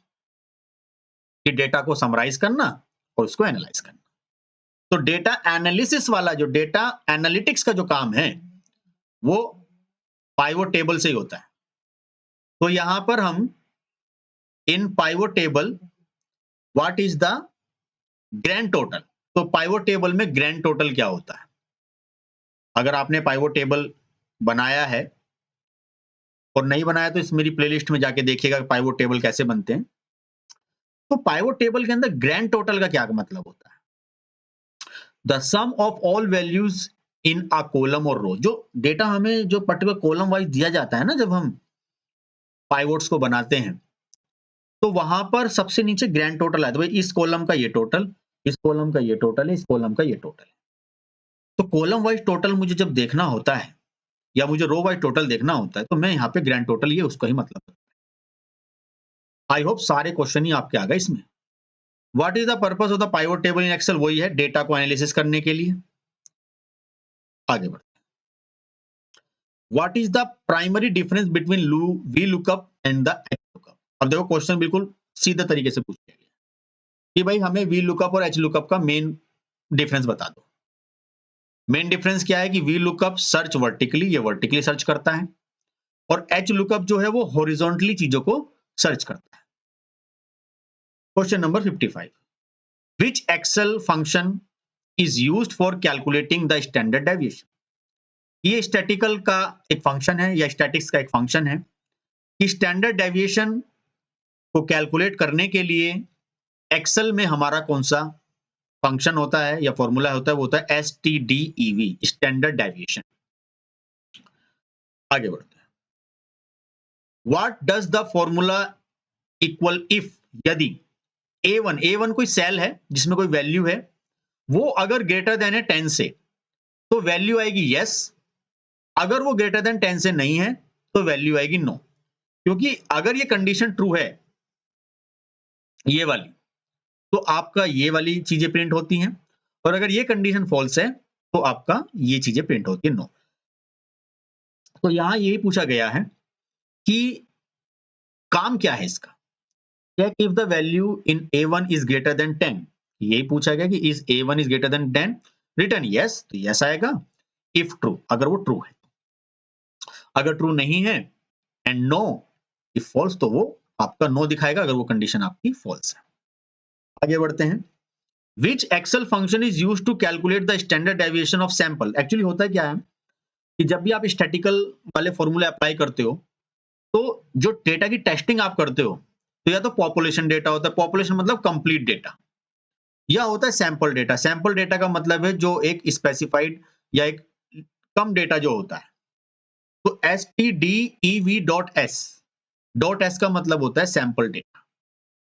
कि डेटा को समराइज करना और उसको एनालाइज करना। तो डेटा एनालिसिस वाला, जो डेटा एनालिटिक्स का जो काम है, वो पाइवोट टेबल से ही होता है। तो यहां पर हम in pivot table, what is the grand total. तो पाइवोट टेबल में ग्रैंड टोटल क्या होता है, अगर आपने पाइवोट टेबल बनाया है और नहीं बनाया तो इस मेरी प्लेलिस्ट में जाके देखिएगा पाइवोट टेबल कैसे बनते हैं। तो पाइवोट टेबल के अंदर ग्रैंड टोटल का क्या मतलब होता है, the sum of all values in a column और रो। जो डेटा हमें जो पर्टिकुलर कॉलम वाइज दिया जाता है ना, जब हम पाइवोट्स को बनाते हैं, तो वहां पर सबसे नीचे ग्रैंड टोटल है, तो भाई इस कॉलम का ये टोटल, इस कॉलम का ये टोटल है, इस कॉलम का ये टोटल है। तो कॉलम वाइज टोटल मुझे जब देखना होता है, या मुझे रो वाइज टोटल देखना होता है, तो मैं यहाँ पे ग्रैंड टोटल, ये उसका ही मतलब। आई होप सारे क्वेश्चन ही आपके आ गए इसमें। What is the purpose of the pivot table in Excel, वही है डेटा को एनालिसिस करने के लिए। आगे बढ़ते हैं, what is the primary difference between V lookup and the H lookup. अब देखो क्वेश्चन बिल्कुल सीधे तरीके से पूछा गया कि भाई हमें वी लुकअप और एच लुकअप का मेन डिफरेंस बता दो। मेन डिफरेंस क्या है कि वी लुकअप सर्च वर्टिकली, ये वर्टिकली सर्च करता है, और एच लुकअप जो है वो हॉरिजॉन्टली चीजों को सर्च करता है। Question number 55, which Excel function is used for calculating the standard deviation. ये स्टैटिकल का एक फंक्शन है, या स्टैटिक्स का एक फंक्शन है, कि स्टैंडर्ड डेविएशन को कैलकुलेट करने के लिए एक्सेल में हमारा कौन सा फंक्शन होता है या फॉर्मूला होता है, वो होता है STDEV, स्टैंडर्ड डेविएशन। आगे बढ़ते हैं, what does the formula equal if, यदि A1 कोई सेल है जिसमें कोई वैल्यू है, वो अगर ग्रेटर देन है 10 से, तो वैल्यू आएगी यस, अगर वो ग्रेटर देन 10 से नहीं है तो वैल्यू आएगी नो। क्योंकि अगर ये कंडीशन ट्रू है, ये वाली, तो आपका ये वाली चीजें प्रिंट होती हैं, और अगर ये कंडीशन फॉल्स है तो आपका ये चीजें प्रिंट होती है नो। तो यहां यही पूछा गया है कि काम क्या है इसका, check if the value in A1 is greater than 10। यही पूछा गया कि is A1 is greater than 10, return yes, तो यस आएगा, इफ ट्रू, अगर वो ट्रू है, अगर ट्रू नहीं है एंड नो इफ फॉल्स, तो वो आपका नो दिखाएगा, अगर वो कंडीशन आपकी फॉल्स है। आगे बढ़ते हैं, which Excel function is use to calculate the standard deviation of sample. Actually होता क्या है कि जब भी आप स्टैटिकल वाले फॉर्मूले अप्लाई करते हो तो जो डेटा की टेस्टिंग आप करते हो तो या तो पॉपुलेशन डेटा होता है, पॉपुलेशन मतलब कंप्लीट डेटा, या होता है सैंपल डेटा। सैंपल डेटा का मतलब है जो एक स्पेसिफाइड या एक कम डेटा जो होता है। तो stdev.s का मतलब होता है सैंपल डेटा,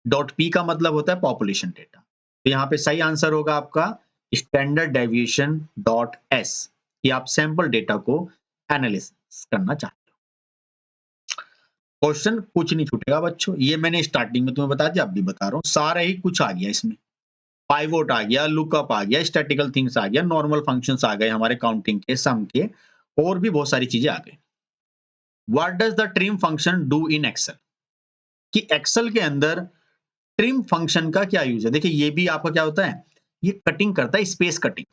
डॉट पी का मतलब होता है पॉपुलेशन डेटा। तो यहाँ पे सही आंसर होगा आपका स्टैंडर्ड डेविएशन डॉट एस, कि आप सैंपल डेटा को एनालिसिस करना चाहते हो। क्वेश्चन कुछ नहीं छूटेगा बच्चों, ये मैंने स्टार्टिंग में तुम्हें बता दिया, अब भी बता रहा हूँ, सारा ही कुछ आ गया इसमें। पाइवोट आ गया, लुकअप आ गया, स्टैटिकल थिंग्स आ गया, नॉर्मल फंक्शंस आ गए हमारे काउंटिंग के, सम के, और भी बहुत सारी चीजें आ गई। What does the trim function do in Excel, कि एक्सेल के अंदर ट्रिम फंक्शन का क्या यूज है। देखिए ये भी आपका क्या होता है, ये कटिंग करता है, space cutting.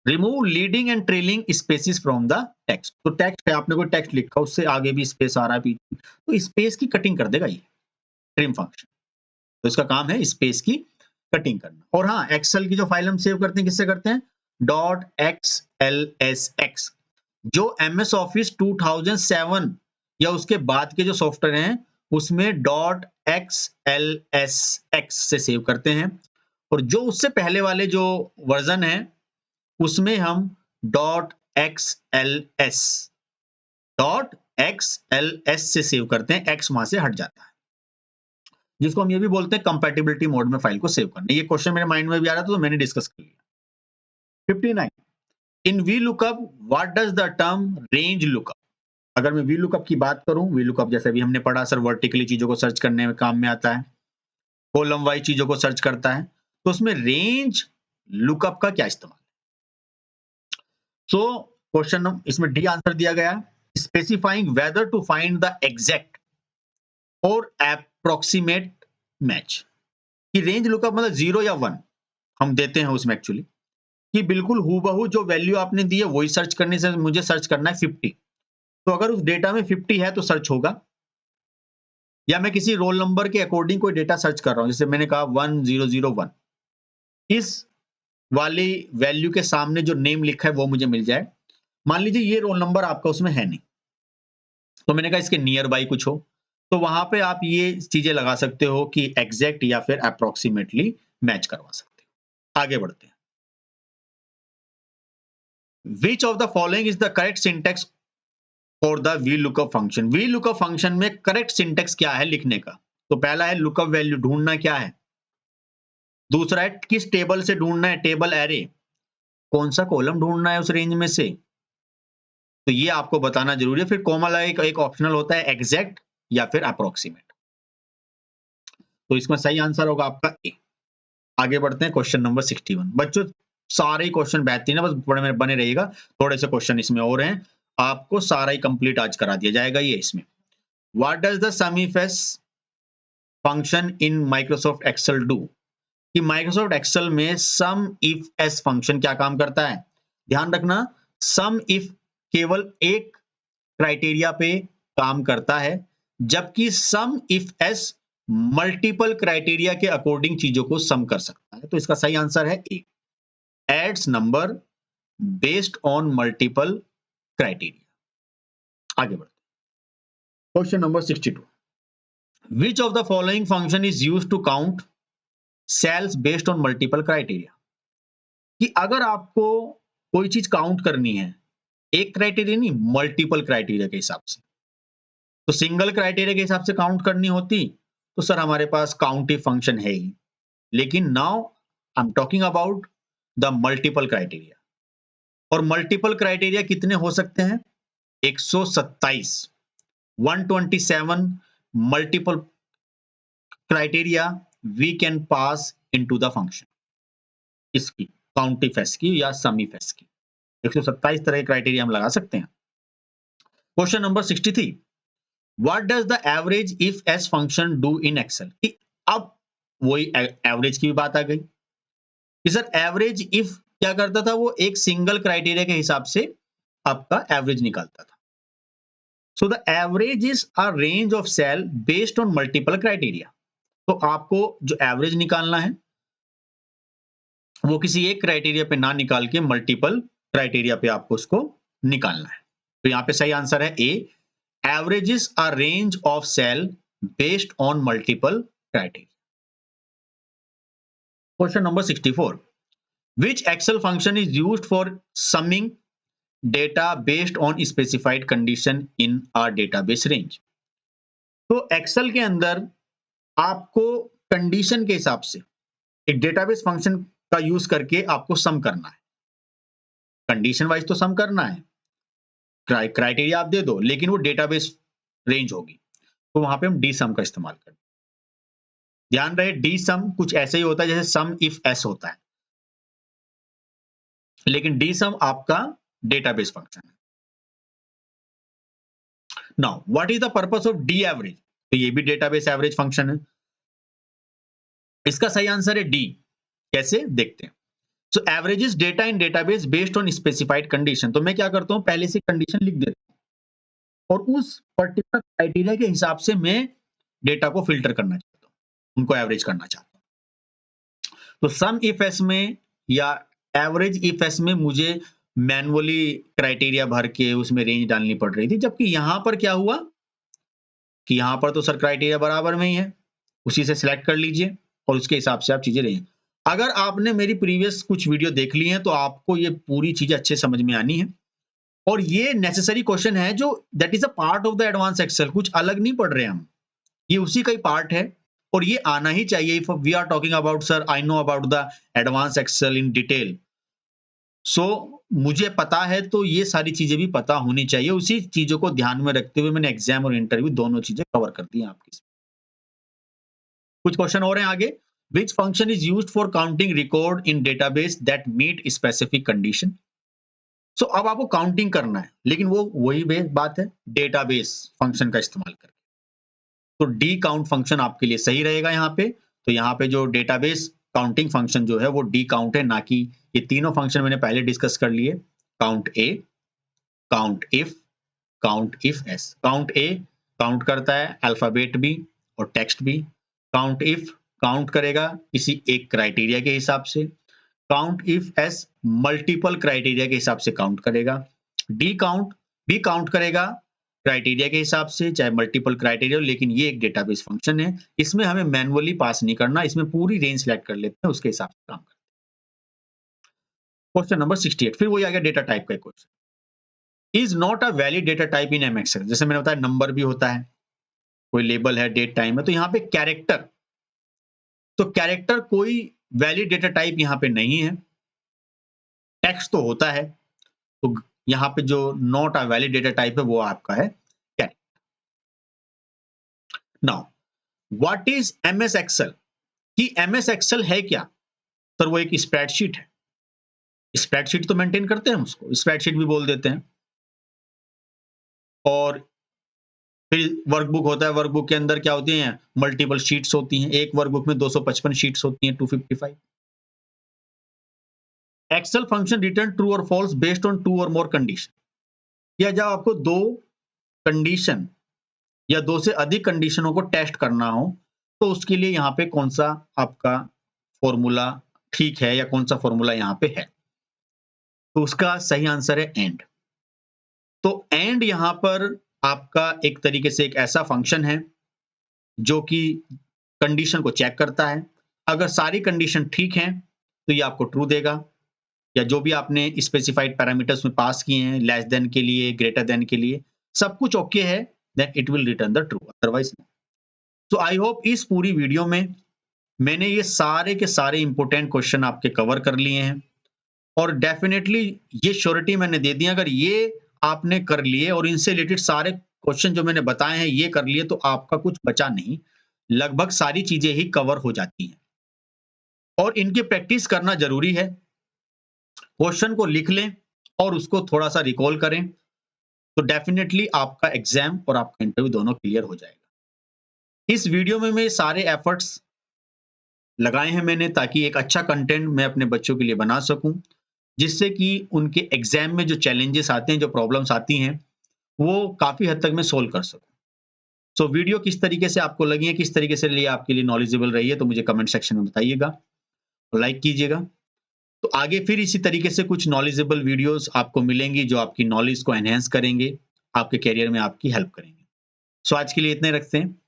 Remove leading and trailing spaces from the text. तो टेक्स्ट है, आपने कोई टेक्स्ट लिखा, उससे आगे भी स्पेस आ रहा है पीछे, तो स्पेस की कटिंग कर देगा ये ट्रिम फंक्शन। तो इसका काम है स्पेस की कटिंग करना। और हाँ, एक्सेल की जो फाइल हम सेव करते हैं किससे करते हैं, dot x L S x. जो MS ऑफिस 2007 या उसके बाद के जो सॉफ्टवेयर हैं उसमें dot x L S x से सेव करते हैं, और जो उससे पहले वाले जो वर्जन है उसमें हम डॉट एक्स एल एस से सेव करते हैं, एक्स वहां से हट जाता है, जिसको हम ये भी बोलते हैं कंपैटिबिलिटी मोड में फाइल को सेव करना। ये क्वेश्चन मेरे माइंड में भी आ रहा था तो मैंने डिस्कस कर लिया। 59, in V lookup what does the term range lookup. अगर मैं वी लुकअप की बात करूं, वी लुकअप जैसे भी हमने पढ़ा सर, वर्टिकली चीजों को सर्च करने में काम में आता है, कॉलम वाइज चीजों को सर्च करता है, तो उसमें रेंज लुकअप का क्या इस्तेमाल। सो क्वेश्चन इसमें डी आंसर दिया गया, specifying whether to find the exact or approximate match. कि रेंज लुकअप मतलब 0 या 1 हम देते हैं उसमें एक्चुअली, कि बिल्कुल हूबहू जो वैल्यू आपने दी है वही सर्च करने से, मुझे सर्च करना है 50, तो अगर उस डेटा में 50 है तो सर्च होगा। या मैं किसी रोल नंबर के अकॉर्डिंग कोई डेटा सर्च कर रहा हूं, जैसे मैंने कहा 1001, इस वाली वैल्यू के सामने जो नेम लिखा है वो मुझे मिल जाए। मान लीजिए ये रोल नंबर आपका उसमें है नहीं, तो मैंने कहा इसके नियर बाई कुछ हो, तो वहां पे आप ये चीजें लगा सकते हो कि एग्जैक्ट या फिर अप्रोक्सीमेटली मैच करवा सकते हो। आगे बढ़ते हैं। Which of the following is the correct syntax for the V lookup function. V lookup function में करेक्ट सिंटेक्स क्या है लिखने का। तो पहला है लुकअप वैल्यू ढूंढना क्या है, दूसरा है किस टेबल से ढूंढना है, टेबल एरे, कौन सा कॉलम ढूंढना है उस रेंज में से, तो ये आपको बताना जरूरी है। फिर कॉमा लगा एक ऑप्शनल होता है एग्जैक्ट या फिर अप्रोक्सीमेट। तो इसमें सही आंसर होगा आपका ए। आगे बढ़ते हैं क्वेश्चन नंबर 61। बच्चों सारे ही क्वेश्चन बेहतरीन है, बस बने रहिएगा, थोड़े से क्वेश्चन इसमें और हैं, आपको सारा ही कंप्लीट आज करा दिया जाएगा ये इसमें। What does the sum if S function in Microsoft Excel do. कि माइक्रोसॉफ्ट एक्सेल में सम इफ एस फंक्शन क्या काम करता है। ध्यान रखना, सम इफ केवल एक क्राइटेरिया पे काम करता है, जबकि सम इफ एस मल्टीपल क्राइटेरिया के अकॉर्डिंग चीजों को सम कर सकता है। तो इसका सही आंसर है A, adds number based on multiple criteria. आगे बढ़ते हैं question number 62। Which of the following function is used to count cells based on multiple criteria. कि अगर आपको कोई चीज काउंट करनी है, एक क्राइटेरिया नहीं मल्टीपल क्राइटेरिया के हिसाब से, तो सिंगल क्राइटेरिया के हिसाब से काउंट करनी होती तो सर हमारे पास काउंटिव फंक्शन है ही, लेकिन now I am talking about the multiple criteria. और मल्टीपल क्राइटेरिया कितने हो सकते हैं, 127, 127 multiple criteria we can pass into the function, इसकी काउंटिव एस की या समी एस की 127 तरह के क्राइटेरिया हम लगा सकते हैं। Question number 63। What does the average if S function do in Excel. अब वही एवरेज की भी बात आ गई कि सर एवरेज इफ क्या करता था, वो एक सिंगल क्राइटेरिया के हिसाब से आपका एवरेज निकालता था। So the average is a range of cell based on multiple criteria. तो आपको जो एवरेज निकालना है वो किसी एक क्राइटेरिया पे ना निकाल के मल्टीपल क्राइटेरिया पे आपको उसको निकालना है। तो यहाँ पे सही आंसर है A, averages a range of cell based on multiple criteria. Question number 64, which excel function is used for summing data based on specified condition in a database range? तो एक्सेल के अंदर आपको कंडीशन के हिसाब से एक डेटाबेस फंक्शन का यूज करके आपको सम करना है। कंडीशन वाइज तो सम करना है, क्राइटेरिया आप दे दो, लेकिन वो डेटाबेस रेंज होगी, तो वहां पे हम डी सम का इस्तेमाल करते हैं। ध्यान रहे डी सम कुछ ऐसे ही होता है जैसे सम इफ एस होता है, लेकिन डी सम आपका डेटाबेस फंक्शन है। Now what is the purpose of D average? तो ये भी डेटाबेस एवरेज फंक्शन है। इसका सही आंसर है डी। कैसे देखते हैं। So averages data in database based on specified condition. तो मैं क्या करता हूं, पहले से कंडीशन लिख देता हूं और उस पर्टिकुलर क्राइटेरिया के हिसाब से मैं डेटा को फिल्टर करना चाहता हूं, उनको एवरेज करना चाहता हूं। तो सम इफ एस में या एवरेज इफ एस में मुझे मैनुअली क्राइटेरिया भर के उसमें रेंज डालनी पड़ रही थी, जबकि यहां पर क्या हुआ कि यहां पर तो सर क्राइटेरिया बराबर में ही है, उसी से सिलेक्ट कर लीजिए और उसके हिसाब से आप चीजें रहें। अगर आपने मेरी प्रीवियस कुछ वीडियो देख ली हैं तो आपको ये पूरी चीजें अच्छे समझ में आनी है, और ये नेसेसरी क्वेश्चन है जो that is a part of the advance Excel, कुछ अलग नहीं पढ़ रहे हम, ये उसी का ही पार्ट है और ये आना ही चाहिए। If we are talking about sir I know about the advance Excel in detail, so मुझे पता है तो ये सारी चीजें भी पता होनी चाहिए। उसी चीजों को ध्यान में रखते हुए मैंने एग्जाम और इंटरव्यू दोनों चीजें कवर कर दी आपकी। कुछ क्वेश्चन और हैं आगे। Which function is used for counting record in database that meet specific condition? So अब आपको काउंटिंग करना है, लेकिन वो वही बात है, डेटाबेस फंक्शन का इस्तेमाल करके। तो डी काउंट फंक्शन आपके लिए सही रहेगा यहाँ पे। तो यहाँ पे जो डेटाबेस काउंटिंग फंक्शन जो है वो डी काउंट है, ना कि ये तीनों फंक्शन मैंने पहले डिस्कस कर लिए। Count A, count if S. Count A count करता है अल्फाबेट भी और टेक्स्ट भी। काउंट इफ काउंट करेगा किसी एक क्राइटेरिया के हिसाब से। Count if S multiple criteria के हिसाब से काउंट करेगा। डी काउंट भी काउंट करेगा क्राइटेरिया के हिसाब से, चाहे मल्टीपल क्राइटेरिया, लेकिन ये एक डेटाबेस फंक्शन है, इसमें हमें मैनुअली पास नहीं करना, इसमें पूरी रेंज सेलेक्ट कर लेते हैं, उसके हिसाब से काम करते हैं। क्वेश्चन नंबर 68, फिर वही आ गया डेटा टाइप का question. Is not a valid data type in M Excel. जैसे मैंने बताया नंबर भी होता है, कोई लेबल है, डेट टाइम है, तो यहाँ पे कैरेक्टर, तो कैरेक्टर कोई वैलिड डेटा टाइप यहाँ पे नहीं है। टेक्स्ट तो होता है, तो यहाँ पे जो not a valid data type है वो आपका है character. Now what is MS Excel? कि एमएस एक्सेल है क्या? सर वो एक स्प्रेडशीट है। स्प्रेडशीट तो मेंटेन करते हैं, उसको स्प्रेडशीट भी बोल देते हैं। और फिर वर्कबुक होता है, वर्कबुक के अंदर क्या होती हैं, मल्टीपल शीट्स होती हैं, एक वर्कबुक में 255 शीट्स होती हैं, 255। एक्सेल फंक्शन रिटर्न ट्रू और false based on to or more condition. या जब आपको दो कंडीशन या दो से अधिक कंडीशनों को टेस्ट करना हो, तो उसके लिए यहाँ पे कौन सा आपका फॉर्मूला ठीक है या कौन सा फॉर्मूला यहाँ पे है, तो उसका सही आंसर है एंड। तो एंड यहाँ पर आपका एक तरीके से एक ऐसा फंक्शन है जो कि कंडीशन को चेक करता है। अगर सारी कंडीशन ठीक हैं तो ये आपको ट्रू देगा, या जो भी आपने स्पेसिफाइड पैरामीटर्स में पास किए हैं, लेस देन के लिए, ग्रेटर देन के लिए, सब कुछ ओके है, then it will return the true, otherwise no. तो आई होप इस पूरी वीडियो में मैंने ये सारे के सारे इंपॉर्टेंट क्वेश्चन आपके कवर कर लिए हैं, और डेफिनेटली ये श्योरिटी मैंने दे दी, अगर ये आपने कर लिए और इनसे रिलेटेड सारे क्वेश्चन जो मैंने बताए हैं ये कर लिए, तो आपका कुछ बचा नहीं, लगभग सारी चीजें ही कवर हो जाती हैं। और इनकी प्रैक्टिस करना जरूरी है। क्वेश्चन को लिख लें और उसको थोड़ा सा रिकॉल करें, तो डेफिनेटली आपका एग्जाम और आपका इंटरव्यू दोनों क्लियर हो जाएगा। इस वीडियो में मैं सारे एफर्ट्स लगाए हैं मैंने, ताकि एक अच्छा कंटेंट मैं अपने बच्चों के लिए बना सकूं, जिससे कि उनके एग्जाम में जो चैलेंजेस आते हैं, जो प्रॉब्लम्स आती हैं, वो काफी हद तक मैं सोल्व कर सकूं। सो वीडियो किस तरीके से आपको लगी है, किस तरीके से लिए आपके लिए नॉलेजेबल रही है, तो मुझे कमेंट सेक्शन में बताइएगा, लाइक कीजिएगा। तो आगे फिर इसी तरीके से कुछ नॉलेजेबल वीडियोस आपको मिलेंगी जो आपकी नॉलेज को एनहांस करेंगे, आपके करियर में आपकी हेल्प करेंगे। सो आज के लिए इतने रखते हैं।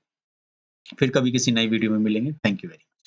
फिर कभी किसी नई वीडियो में मिलेंगे। Thank you very much.